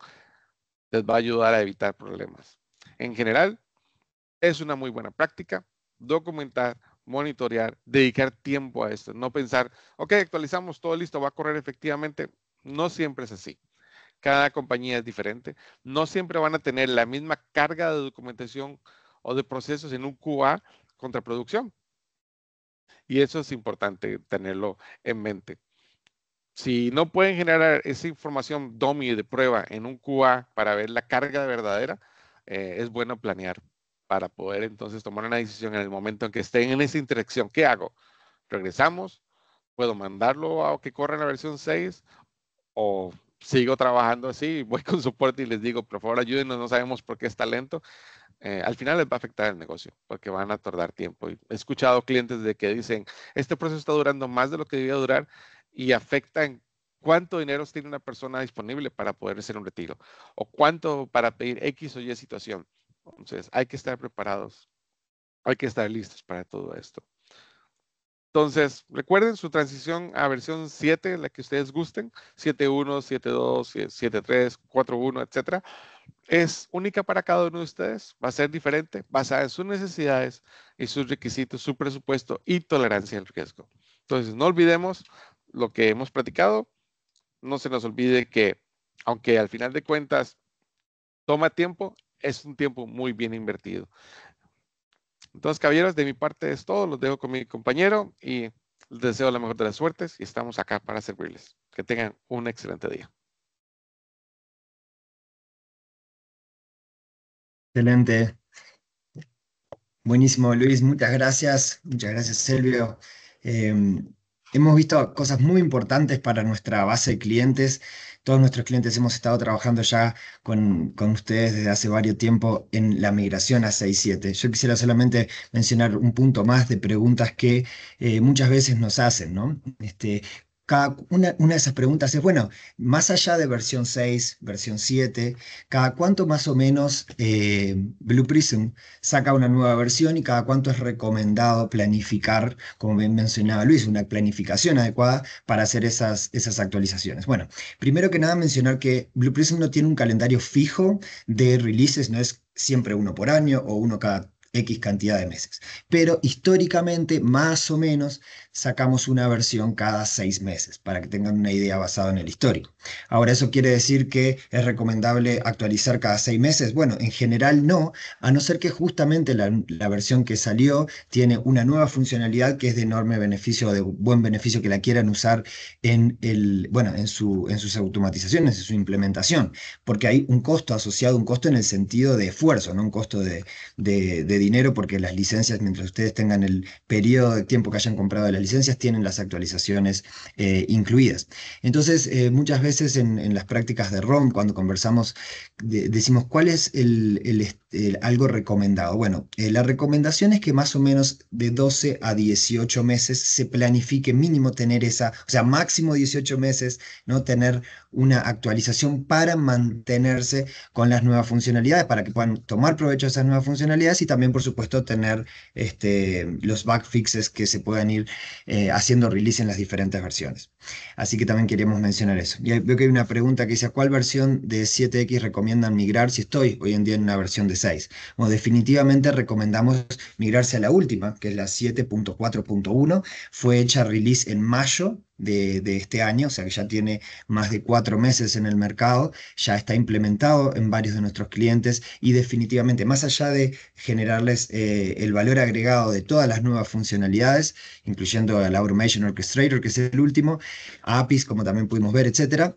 B: les va a ayudar a evitar problemas. En general, es una muy buena práctica documentar, monitorear, dedicar tiempo a esto, no pensar, ok, actualizamos todo listo, va a correr efectivamente. No siempre es así. Cada compañía es diferente. No siempre van a tener la misma carga de documentación o de procesos en un QA contra producción. Y eso es importante tenerlo en mente. Si no pueden generar esa información dummy de prueba en un QA para ver la carga verdadera, es bueno planear para poder entonces tomar una decisión en el momento en que estén en esa interacción. ¿Qué hago? ¿Regresamos? ¿Puedo mandarlo a que corra en la versión 6? ¿O sigo trabajando así? Voy con soporte y les digo, por favor, ayúdenos, no sabemos por qué está lento. Al final les va a afectar el negocio porque van a tardar tiempo. Y he escuchado clientes de que dicen, este proceso está durando más de lo que debía durar y afecta en cuánto dinero tiene una persona disponible para poder hacer un retiro o cuánto para pedir X o Y situación. Entonces, hay que estar preparados, hay que estar listos para todo esto. Entonces, recuerden su transición a versión 7, la que ustedes gusten, 7.1, 7.2, 7.3, 4.1, etcétera. Es única para cada uno de ustedes, va a ser diferente, basada en sus necesidades y sus requisitos, su presupuesto y tolerancia al riesgo. Entonces, no olvidemos lo que hemos platicado, no se nos olvide que, aunque al final de cuentas toma tiempo, es un tiempo muy bien invertido. Entonces, caballeros, de mi parte es todo, los dejo con mi compañero y les deseo la mejor de las suertes y estamos acá para servirles. Que tengan un excelente día.
C: Excelente. Buenísimo, Luis. Muchas gracias. Muchas gracias, Silvio. Eh, Hemos visto cosas muy importantes para nuestra base de clientes. Todos nuestros clientes hemos estado trabajando ya con ustedes desde hace varios tiempo en la migración a 6.7. Yo quisiera solamente mencionar un punto más de preguntas que muchas veces nos hacen, ¿no? Una de esas preguntas es, bueno, más allá de versión 6, versión 7, ¿cada cuánto más o menos Blue Prism saca una nueva versión y cada cuánto es recomendado planificar, como bien mencionaba Luis, una planificación adecuada para hacer esas actualizaciones? Bueno, primero que nada mencionar que Blue Prism no tiene un calendario fijo de releases, no es siempre uno por año o uno cada X cantidad de meses. Pero históricamente, más o menos, sacamos una versión cada 6 meses, para que tengan una idea basada en el histórico. Ahora, ¿eso quiere decir que es recomendable actualizar cada 6 meses? Bueno, en general no, a no ser que justamente la versión que salió tiene una nueva funcionalidad que es de enorme beneficio, de buen beneficio, que la quieran usar bueno, en sus automatizaciones, en su implementación, porque hay un costo asociado, un costo en el sentido de esfuerzo, no un costo de dinero porque las licencias, mientras ustedes tengan el periodo de tiempo que hayan comprado las licencias, tienen las actualizaciones incluidas. Entonces, muchas veces en las prácticas de ROM, cuando conversamos, decimos, ¿cuál es algo recomendado? Bueno, la recomendación es que más o menos de 12 a 18 meses se planifique mínimo tener esa, o sea, máximo 18 meses, ¿no? Tener una actualización para mantenerse con las nuevas funcionalidades, para que puedan tomar provecho de esas nuevas funcionalidades y también, por supuesto, tener los bug fixes que se puedan ir haciendo release en las diferentes versiones. Así que también queríamos mencionar eso. Y veo que hay una pregunta que dice, ¿a cuál versión de 7X recomiendan migrar si estoy hoy en día en una versión de 6? Bueno, definitivamente recomendamos migrarse a la última, que es la 7.4.1. Fue hecha release en mayo de este año, o sea que ya tiene más de 4 meses en el mercado, ya está implementado en varios de nuestros clientes y definitivamente, más allá de generarles el valor agregado de todas las nuevas funcionalidades, incluyendo el Automation Orchestrator, que es el último, APIs, como también pudimos ver, etcétera,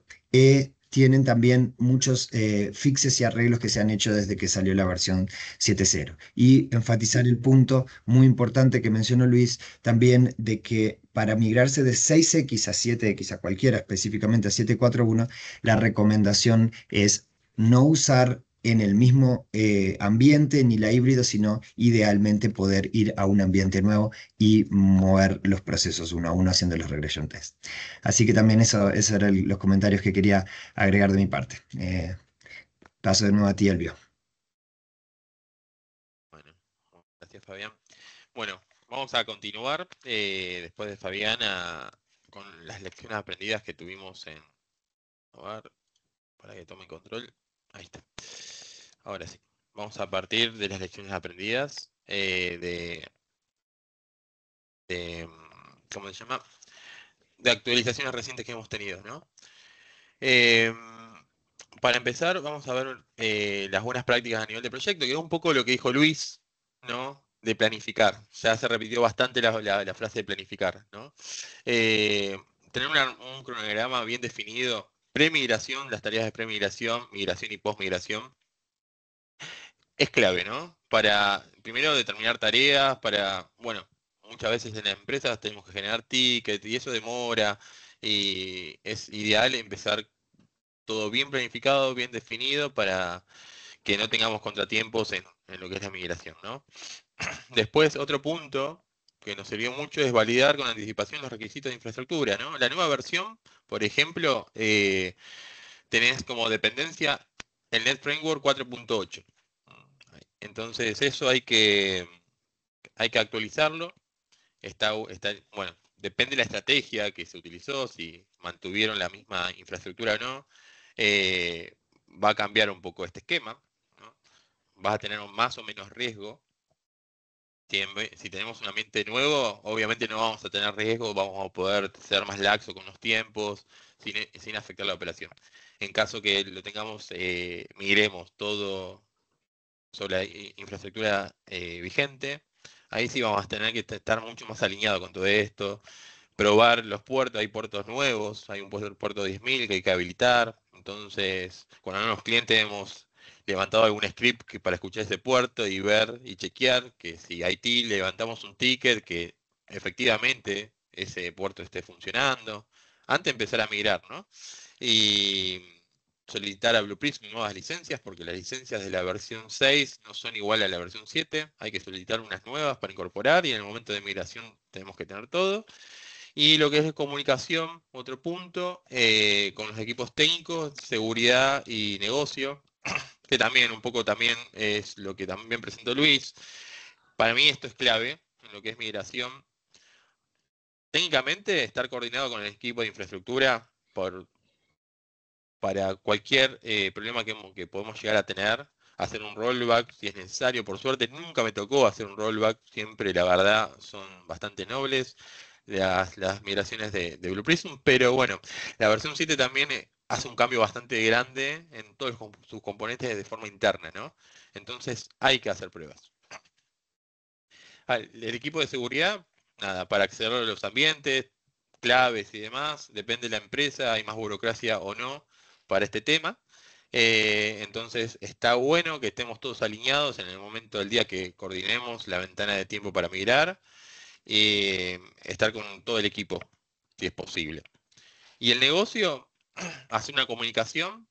C: tienen también muchos fixes y arreglos que se han hecho desde que salió la versión 7.0. Y enfatizar el punto muy importante que mencionó Luis también de que para migrarse de 6X a 7X, a cualquiera, específicamente a 7.4.1, la recomendación es no usar en el mismo ambiente ni la híbrido, sino idealmente poder ir a un ambiente nuevo y mover los procesos uno a uno haciendo los regression tests. Así que también eso eran los comentarios que quería agregar de mi parte. Paso de nuevo a ti, Elvio.
D: Bueno, gracias Fabián. Bueno, vamos a continuar después de Fabián con las lecciones aprendidas que tuvimos en... A ver, para que tome control. Ahí está. Ahora sí. Vamos a partir de las lecciones aprendidas ¿cómo se llama? De actualizaciones recientes que hemos tenido, ¿no? Para empezar, vamos a ver las buenas prácticas a nivel de proyecto, que es un poco lo que dijo Luis, ¿no? De planificar. Ya se repitió bastante la frase de planificar, ¿no? Tener un cronograma bien definido, premigración, las tareas de premigración, migración y postmigración, es clave, ¿no? Para, primero, determinar tareas, bueno, muchas veces en las empresas tenemos que generar tickets y eso demora, y es ideal empezar todo bien planificado, bien definido, para que no tengamos contratiempos en lo que es la migración, ¿no? Después, otro punto que nos sirvió mucho es validar con anticipación los requisitos de infraestructura, ¿no? La nueva versión, por ejemplo, tenés como dependencia el Net Framework 4.8. Entonces, eso hay que actualizarlo. Bueno, depende de la estrategia que se utilizó, si mantuvieron la misma infraestructura o no, va a cambiar un poco este esquema, ¿no? Vas a tener más o menos riesgo. Si tenemos un ambiente nuevo, obviamente no vamos a tener riesgo, vamos a poder ser más laxo con los tiempos, sin afectar la operación. En caso que lo tengamos, migremos todo sobre la infraestructura vigente, ahí sí vamos a tener que estar mucho más alineados con todo esto, probar los puertos, hay puertos nuevos, hay un puerto 10.000 que hay que habilitar, entonces con algunos clientes hemos levantado algún script para escuchar ese puerto y ver y chequear que si IT levantamos un ticket que efectivamente ese puerto esté funcionando, antes de empezar a migrar, ¿no? Y solicitar a Blue Prism nuevas licencias, porque las licencias de la versión 6 no son igual a la versión 7, hay que solicitar unas nuevas para incorporar y en el momento de migración tenemos que tener todo. Y lo que es comunicación, otro punto, con los equipos técnicos, seguridad y negocio, que también un poco también es lo que también presentó Luis. Para mí esto es clave en lo que es migración. Técnicamente, estar coordinado con el equipo de infraestructura para cualquier problema que podemos llegar a tener, hacer un rollback si es necesario. Por suerte nunca me tocó hacer un rollback, siempre la verdad son bastante nobles las migraciones de Blue Prism, pero bueno, la versión 7 también hace un cambio bastante grande en todos sus componentes de forma interna, ¿no? Entonces hay que hacer pruebas. El equipo de seguridad, nada, para acceder a los ambientes, claves y demás, depende de la empresa, hay más burocracia o no para este tema. Entonces está bueno que estemos todos alineados en el momento del día que coordinemos la ventana de tiempo para migrar, estar con todo el equipo, si es posible. Y el negocio, hacer una comunicación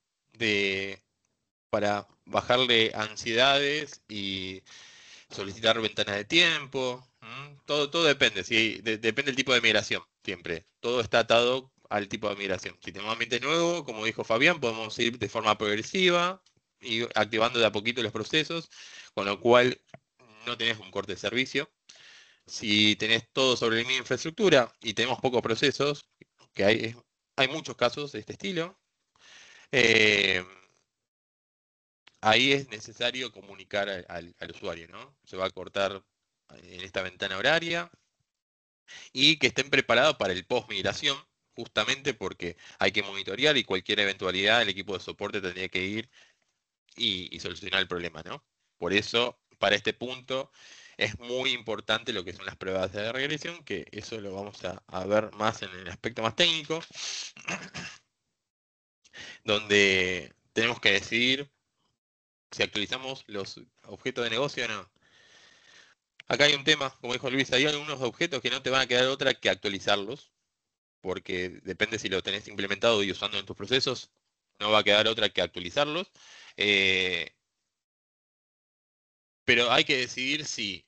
D: para bajarle ansiedades y solicitar ventanas de tiempo. Todo depende, depende del tipo de migración, siempre. Todo está atado al tipo de migración. Si tenemos ambiente nuevo, como dijo Fabián, podemos ir de forma progresiva y activando de a poquito los procesos, con lo cual no tenés un corte de servicio. Si tenés todo sobre la misma infraestructura y tenemos pocos procesos, que hay muchos casos de este estilo, eh, ahí es necesario comunicar al usuario, ¿no? Se va a cortar en esta ventana horaria y que estén preparados para el post migración, justamente porque hay que monitorear y cualquier eventualidad el equipo de soporte tendría que ir y solucionar el problema, ¿no? Por eso, para este punto, es muy importante lo que son las pruebas de regresión, que eso lo vamos a ver más en el aspecto más técnico, donde tenemos que decidir si actualizamos los objetos de negocio o no. Acá hay un tema, como dijo Luis, hay algunos objetos que no te van a quedar otra que actualizarlos, porque depende si lo tenés implementado y usando en tus procesos, no va a quedar otra que actualizarlos. Eh, pero hay que decidir si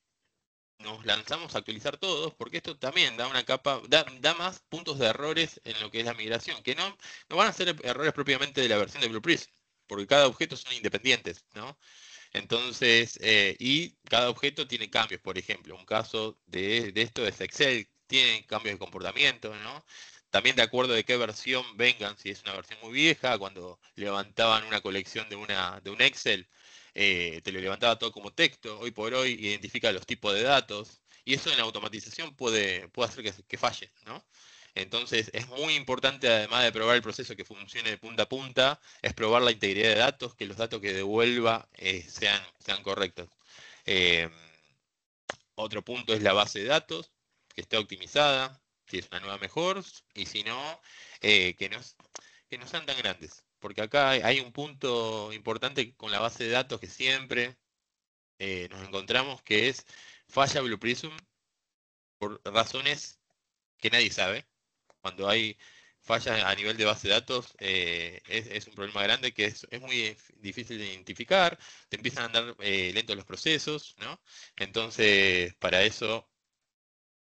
D: nos lanzamos a actualizar todos, porque esto también da una capa, da más puntos de errores en lo que es la migración, que no van a ser errores propiamente de la versión de Blue Prism, porque cada objeto son independientes, ¿no? Entonces, y cada objeto tiene cambios, por ejemplo, un caso de esto es Excel, tiene cambios de comportamiento, ¿no? También de acuerdo de qué versión vengan, si es una versión muy vieja, cuando levantaban una colección de un Excel, te lo levantaba todo como texto, hoy por hoy identifica los tipos de datos, y eso en la automatización puede hacer que falle, ¿no? Entonces es muy importante, además de probar el proceso que funcione de punta a punta, es probar la integridad de datos, que los datos que devuelva sean correctos. Eh, Otro punto es la base de datos, que esté optimizada, si es una nueva mejor, y si no, que no sean tan grandes. Porque acá hay un punto importante con la base de datos que siempre nos encontramos, que es falla Blue Prism por razones que nadie sabe. Cuando hay fallas a nivel de base de datos, es un problema grande que es muy difícil de identificar, te empiezan a andar lentos los procesos, ¿no? Entonces, para eso,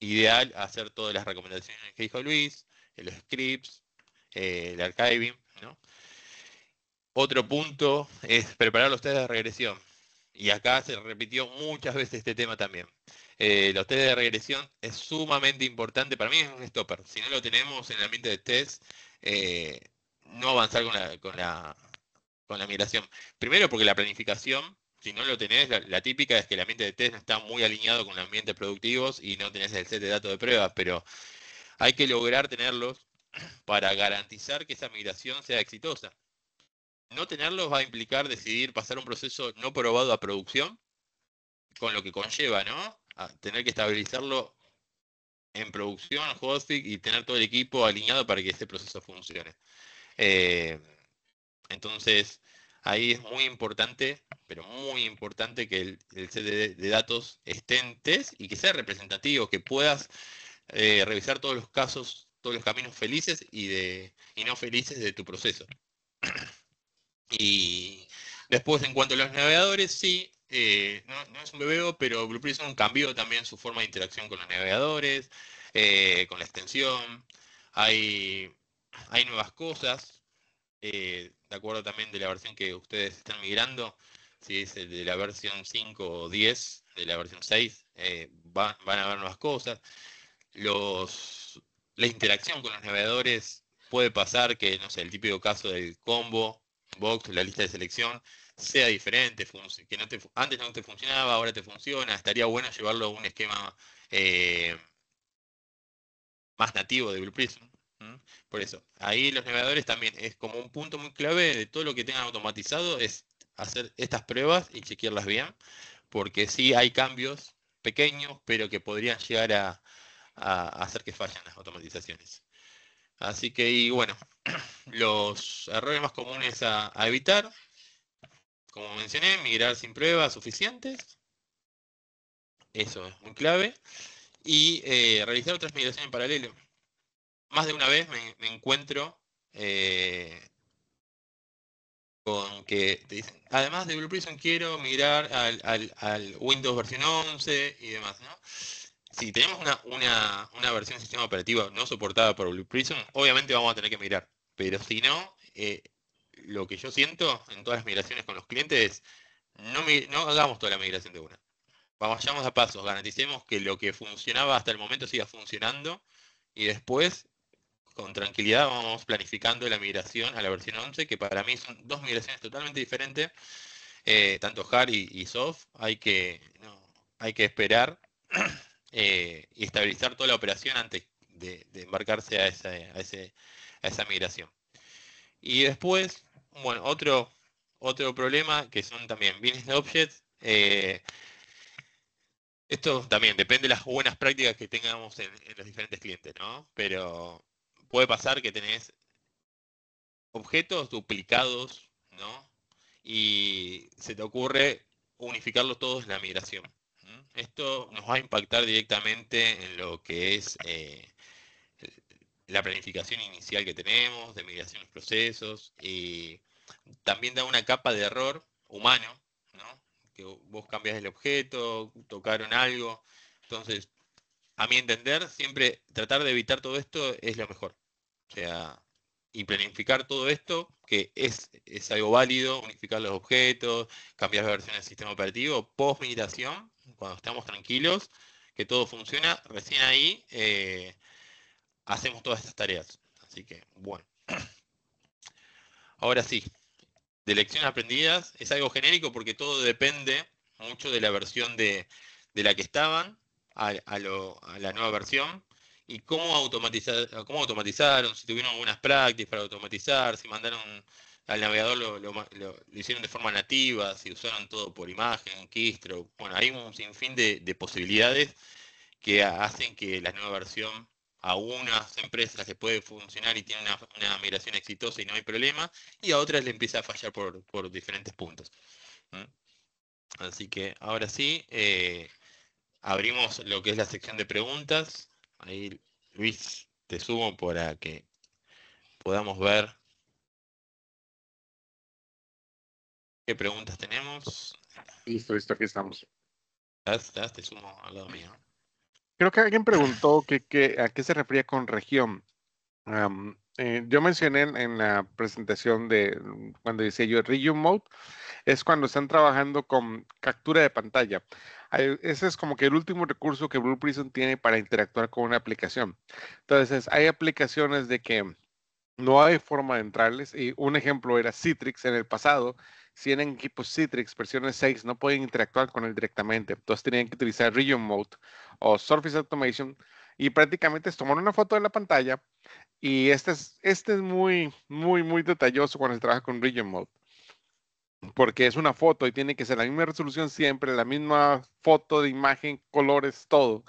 D: ideal hacer todas las recomendaciones que dijo Luis, los scripts, el archiving, ¿no? Otro punto es preparar los test de regresión. Y acá se repitió muchas veces este tema también. Los test de regresión es sumamente importante. Para mí es un stopper. Si no lo tenemos en el ambiente de test, no avanzar con la migración. Primero porque la planificación, si no lo tenés, la típica es que el ambiente de test no está muy alineado con los ambientes productivos y no tenés el set de datos de pruebas, pero hay que lograr tenerlos para garantizar que esa migración sea exitosa. No tenerlos va a implicar decidir pasar un proceso no probado a producción, con lo que conlleva, ¿no? A tener que estabilizarlo en producción, hosting, y tener todo el equipo alineado para que este proceso funcione. Eh, entonces, ahí es muy importante, pero muy importante que el set de datos esté en test y que sea representativo, que puedas revisar todos los casos, todos los caminos felices y no felices de tu proceso. Y después, en cuanto a los navegadores, sí, no es un bebeo, pero Blue Prism cambió también su forma de interacción con los navegadores, con la extensión. Hay nuevas cosas, de acuerdo también de la versión que ustedes están migrando, si es de la versión 5 o 10, de la versión 6, van a haber nuevas cosas. La interacción con los navegadores puede pasar que, no sé, el típico caso del combo, box, la lista de selección, sea diferente, que antes no te funcionaba, ahora te funciona. Estaría bueno llevarlo a un esquema más nativo de Blue Prism. Por eso, ahí los navegadores también es como un punto muy clave de todo lo que tengan automatizado, es hacer estas pruebas y chequearlas bien, porque sí hay cambios pequeños, pero que podrían llegar a hacer que fallen las automatizaciones. Así que, y bueno, los errores más comunes a evitar, como mencioné, migrar sin pruebas suficientes, eso es muy clave, y realizar otras migraciones en paralelo. Más de una vez me encuentro con que te dicen, además de Blue Prism quiero migrar al Windows versión 11 y demás, ¿no? Si tenemos una versión de sistema operativo no soportada por Blue Prism, obviamente vamos a tener que migrar. Pero si no, lo que yo siento en todas las migraciones con los clientes es, no hagamos toda la migración de una. Vayamos a pasos, garanticemos que lo que funcionaba hasta el momento siga funcionando y después, con tranquilidad, vamos planificando la migración a la versión 11, que para mí son dos migraciones totalmente diferentes, tanto hard y soft. Hay que esperar y estabilizar toda la operación antes de embarcarse a esa migración. Y después, bueno, otro problema que son también business objects. Esto también depende de las buenas prácticas que tengamos en los diferentes clientes, ¿no? Pero puede pasar que tenés objetos duplicados, ¿no? Y se te ocurre unificarlos todos en la migración. Esto nos va a impactar directamente en lo que es la planificación inicial que tenemos, de migración de procesos, y también da una capa de error humano, ¿no? Que vos cambias el objeto, tocaron algo. Entonces, a mi entender, siempre tratar de evitar todo esto es lo mejor. O sea, y planificar todo esto, que es algo válido, unificar los objetos, cambiar la versión del sistema operativo, post migración, cuando estamos tranquilos, que todo funciona, recién ahí hacemos todas estas tareas. Así que, bueno. Ahora sí, de lecciones aprendidas, es algo genérico porque todo depende mucho de la versión de la que estaban a la nueva versión y cómo automatizaron, si tuvieron algunas prácticas para automatizar, si mandaron al navegador, lo hicieron de forma nativa, si usaron todo por imagen, keystroke. Bueno, hay un sinfín de posibilidades que hacen que la nueva versión a unas empresas le puede funcionar y tiene una migración exitosa y no hay problema, y a otras le empieza a fallar por diferentes puntos. Así que ahora sí, abrimos lo que es la sección de preguntas. Ahí, Luis, te sumo para que podamos ver qué preguntas tenemos.
B: Listo, aquí estamos.
D: Te sumo al lado mío.
B: Creo que alguien preguntó a qué se refería con región. Yo mencioné en la presentación de cuando decía yo Region Mode, es cuando están trabajando con captura de pantalla. Ese es como que el último recurso que Blue Prism tiene para interactuar con una aplicación. Entonces, hay aplicaciones de que no hay forma de entrarles. Y un ejemplo era Citrix en el pasado. Si eran equipos Citrix versiones 6, no podían interactuar con él directamente. Entonces tenían que utilizar Region Mode o Surface Automation. Y prácticamente es tomar una foto de la pantalla. Y este es muy detalloso cuando se trabaja con Region Mode. Porque es una foto y tiene que ser la misma resolución siempre, la misma foto de imagen, colores, todo.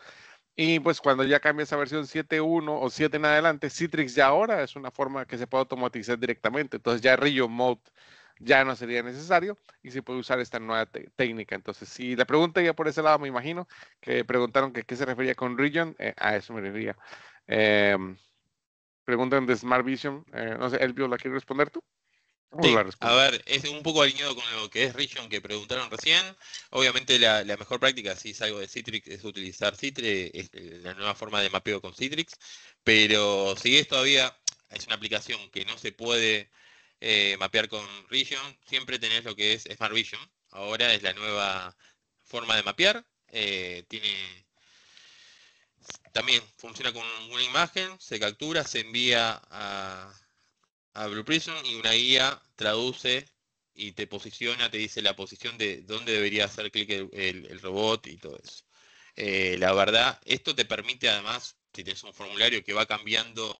B: Y pues cuando ya cambia esa versión 7.1 o 7 en adelante, Citrix ya ahora es una forma que se puede automatizar directamente. Entonces ya Region Mode ya no sería necesario y se puede usar esta nueva técnica. Entonces, si la pregunta ya por ese lado, me imagino que preguntaron que qué se refería con Region, a eso me refería. Preguntan de Smart Vision, no sé, Elvio, ¿la quieres responder tú? ¿O
D: Sí,
B: la
D: a
B: respondo?
D: ver, es un poco alineado con lo que es Region que preguntaron recién. Obviamente la mejor práctica, si es algo de Citrix, es utilizar Citrix, es la nueva forma de mapeo con Citrix, pero si es todavía, es una aplicación que no se puede mapear con Region, siempre tenés lo que es Smart Vision. Ahora es la nueva forma de mapear, también funciona con una imagen, se captura, se envía a Blue Prism y una guía traduce y te posiciona, te dice la posición de dónde debería hacer clic el robot y todo eso. La verdad, esto te permite además, si tienes un formulario que va cambiando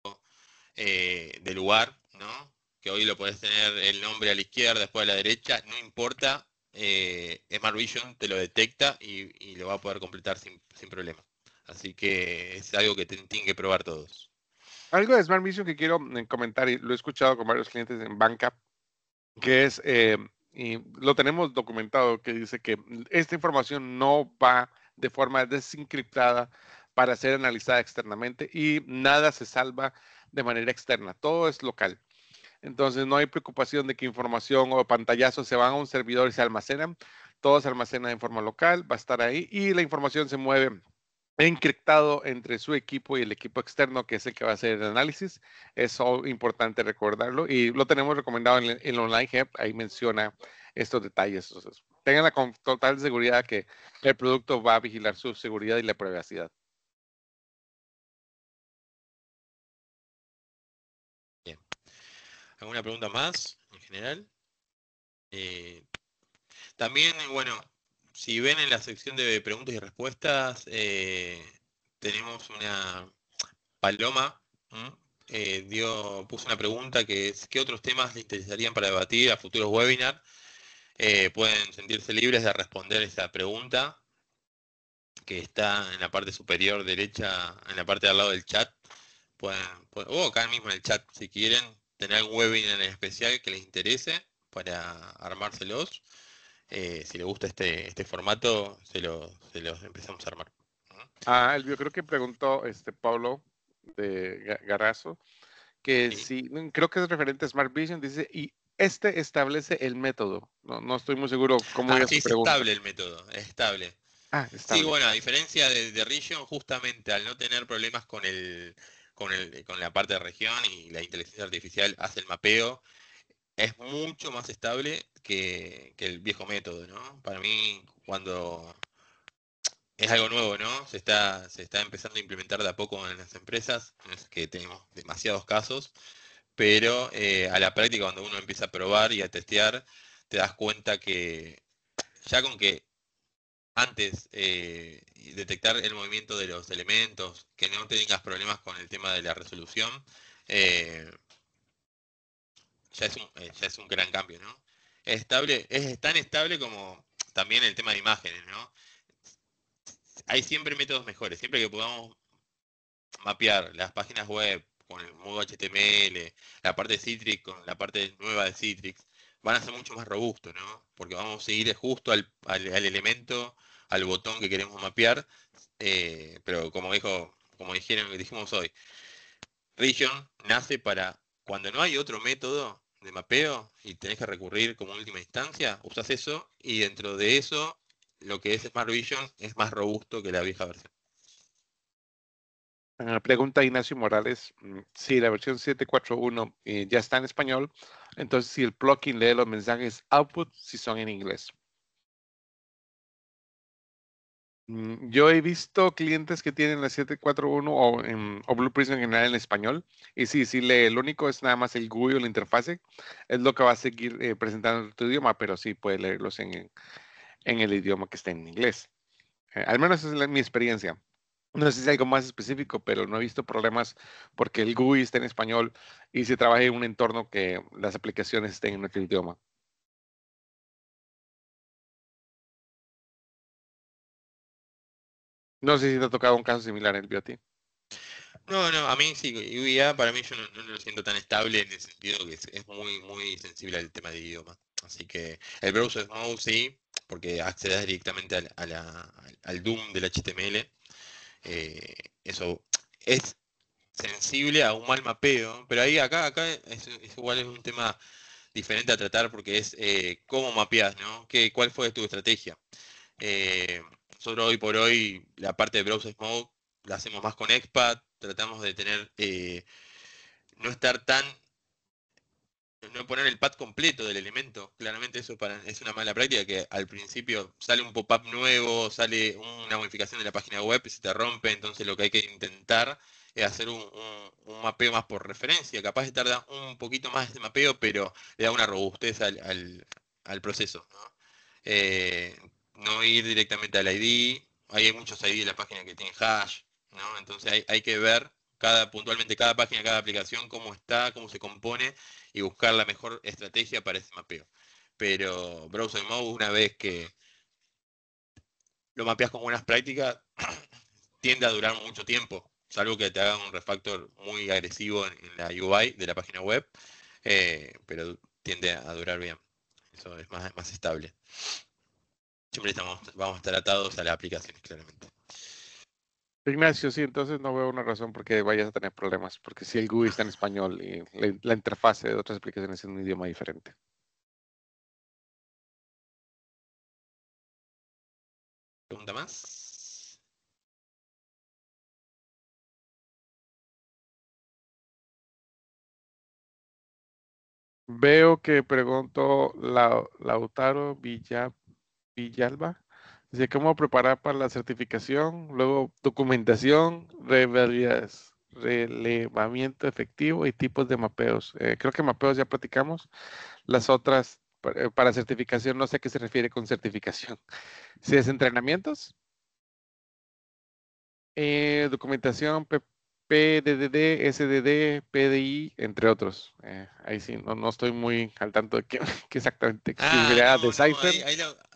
D: de lugar, ¿no? Que hoy lo podés tener el nombre a la izquierda, después a la derecha, no importa, Smart Vision te lo detecta y lo va a poder completar sin problema. Así que es algo que tienen que probar todos.
B: Algo de Smart Vision que quiero comentar, y lo he escuchado con varios clientes en banca, que es, y lo tenemos documentado, que dice que esta información no va de forma desencriptada para ser analizada externamente y nada se salva de manera externa, todo es local. Entonces no hay preocupación de que información o pantallazos se van a un servidor y se almacenan, todo se almacena en forma local, va a estar ahí y la información se mueve encriptado entre su equipo y el equipo externo, que es el que va a hacer el análisis. Es importante recordarlo y lo tenemos recomendado en el Online Hub. Ahí menciona estos detalles. Entonces, tengan la total seguridad que el producto va a vigilar su seguridad y la privacidad.
D: Bien. ¿Alguna pregunta más en general? También, bueno, si ven en la sección de preguntas y respuestas, tenemos una Paloma, puso una pregunta que es, ¿qué otros temas le interesarían para debatir a futuros webinars? Pueden sentirse libres de responder esa pregunta que está en la parte superior derecha, en la parte de al lado del chat. O acá mismo en el chat, si quieren tener algún webinar en especial que les interese para armárselos. Si les gusta este formato, se los empezamos a armar.
B: Elvio, creo que preguntó Pablo de Garrazo, que
D: Sí.
B: si, creo que es referente a Smart Vision, dice, y este establece el método. No, no estoy muy seguro cómo iba
D: Sí,
B: su
D: es
B: pregunta.
D: estable el método, es estable. Sí,
B: Estable.
D: bueno, a diferencia de Region, justamente al no tener problemas con la parte de región y la inteligencia artificial hace el mapeo, es mucho más estable que el viejo método, ¿no? Para mí, cuando es algo nuevo, ¿no? Se está empezando a implementar de a poco en las empresas, no es que tenemos demasiados casos, pero a la práctica, cuando uno empieza a probar y a testear, te das cuenta que ya con que antes detectar el movimiento de los elementos, que no tengas problemas con el tema de la resolución, eh, ya es un gran cambio, ¿no? Es estable, es tan estable como también el tema de imágenes, ¿no? Hay siempre métodos mejores, siempre que podamos mapear las páginas web con el modo HTML, la parte de Citrix con la parte nueva de Citrix, van a ser mucho más robustos, ¿no? Porque vamos a ir justo al elemento, al botón que queremos mapear, pero dijimos hoy, Region nace para cuando no hay otro método de mapeo y tenés que recurrir como última instancia, usas eso y dentro de eso lo que es Smart Vision es más robusto que la vieja versión.
B: Pregunta Ignacio Morales, si la versión 7.4.1 ya está en español, entonces si el plugin lee los mensajes output si son en inglés. Yo he visto clientes que tienen la 7.4.1 o Blue Prism en general en español, y sí lee, lo único es nada más el GUI o la interfase, es lo que va a seguir presentando tu idioma, pero sí puede leerlos en el idioma que está en inglés. Al menos esa es mi experiencia. No sé si es algo más específico, pero no he visto problemas porque el GUI está en español y se trabaja en un entorno que las aplicaciones estén en otro idioma. No sé si te ha tocado un caso similar en el BioT.
D: No, no, a mí sí, UIA para mí yo no lo siento tan estable en el sentido que es muy sensible al tema de idioma. Así que el browser mode sí, porque accedes directamente al DOM del HTML. Eso es sensible a un mal mapeo, pero ahí acá es igual es un tema diferente a tratar porque es cómo mapeas, ¿no? ¿Cuál fue tu estrategia? Nosotros hoy por hoy la parte de Browser Mode la hacemos más con Expat, tratamos de tener, no estar tan, no poner el pad completo del elemento. Claramente eso es una mala práctica que al principio sale un pop-up nuevo, sale una modificación de la página web y se te rompe, entonces lo que hay que intentar es hacer un mapeo más por referencia. Capaz de tardar un poquito más de mapeo, pero le da una robustez al proceso, ¿no? No ir directamente al ID, hay muchos ID de la página que tienen hash, ¿no? Entonces hay que ver puntualmente cada página, cada aplicación, cómo está, cómo se compone y buscar la mejor estrategia para ese mapeo. Pero Browser Mode, una vez que lo mapeas con buenas prácticas, tiende a durar mucho tiempo. salvo que te hagan un refactor muy agresivo en la UI de la página web, pero tiende a durar bien. Eso es más estable. Siempre vamos a estar atados a las aplicaciones, claramente.
B: Ignacio, sí, entonces no veo una razón por qué vayas a tener problemas, porque si el GUI está en español y la interfase de otras aplicaciones es en un idioma diferente.
D: ¿Pregunta más?
B: Veo que preguntó Lautaro Villalba. Dice, ¿cómo preparar para la certificación? Luego, documentación, relevamiento efectivo y tipos de mapeos. Creo que mapeos ya platicamos. Las otras, para certificación, no sé a qué se refiere con certificación. Si es entrenamientos, documentación, PDD, SDD, PDI, entre otros. Ahí sí, no estoy muy al tanto de qué, qué exactamente escribirá Decipher.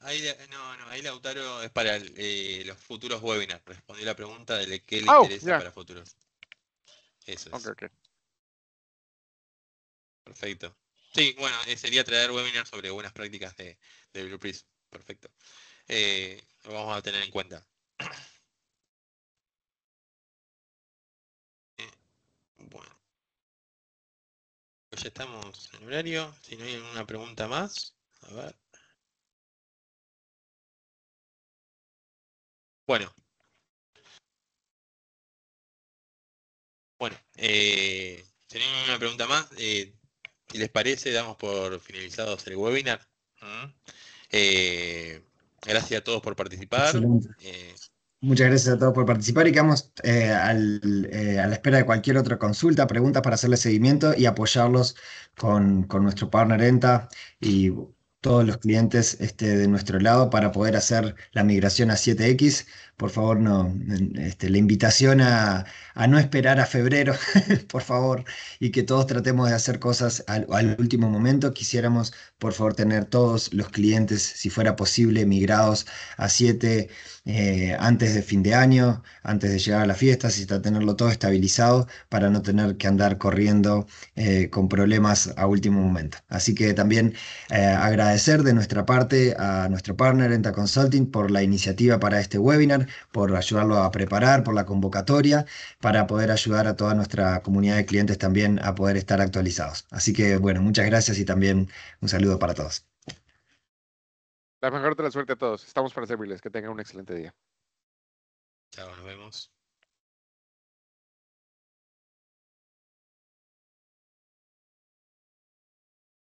D: Ahí Lautaro es para los futuros webinars. Respondió la pregunta de qué le
B: Oh,
D: interesa
B: ya.
D: para futuros. Eso es.
B: Ok.
D: Perfecto. Sí, bueno, sería traer webinars sobre buenas prácticas de Blueprint. Perfecto. Lo vamos a tener en cuenta. Bueno, pues ya estamos en horario. Si no hay alguna pregunta más, a ver. Bueno, si no hay una pregunta más, si les parece, damos por finalizados el webinar. Gracias a todos por participar.
C: Excelente. Muchas gracias a todos por participar y quedamos a la espera de cualquier otra consulta, preguntas para hacerle seguimiento y apoyarlos con nuestro partner ENTA y todos los clientes de nuestro lado para poder hacer la migración a 7X. Por favor, la invitación a no esperar a febrero, por favor, y que todos tratemos de hacer cosas al último momento. Quisiéramos, por favor, tener todos los clientes, si fuera posible, migrados a 7 antes de fin de año, antes de llegar a las fiestas y tenerlo todo estabilizado para no tener que andar corriendo con problemas a último momento. Así que también agradecer de nuestra parte a nuestro partner Enta Consulting por la iniciativa para este webinar, por ayudarlo a preparar, por la convocatoria, para poder ayudar a toda nuestra comunidad de clientes también a poder estar actualizados. Así que bueno, muchas gracias y también un saludo para todos.
B: La mejor de la suerte a todos. Estamos para servirles. Que tengan un excelente día.
D: Chao, nos vemos.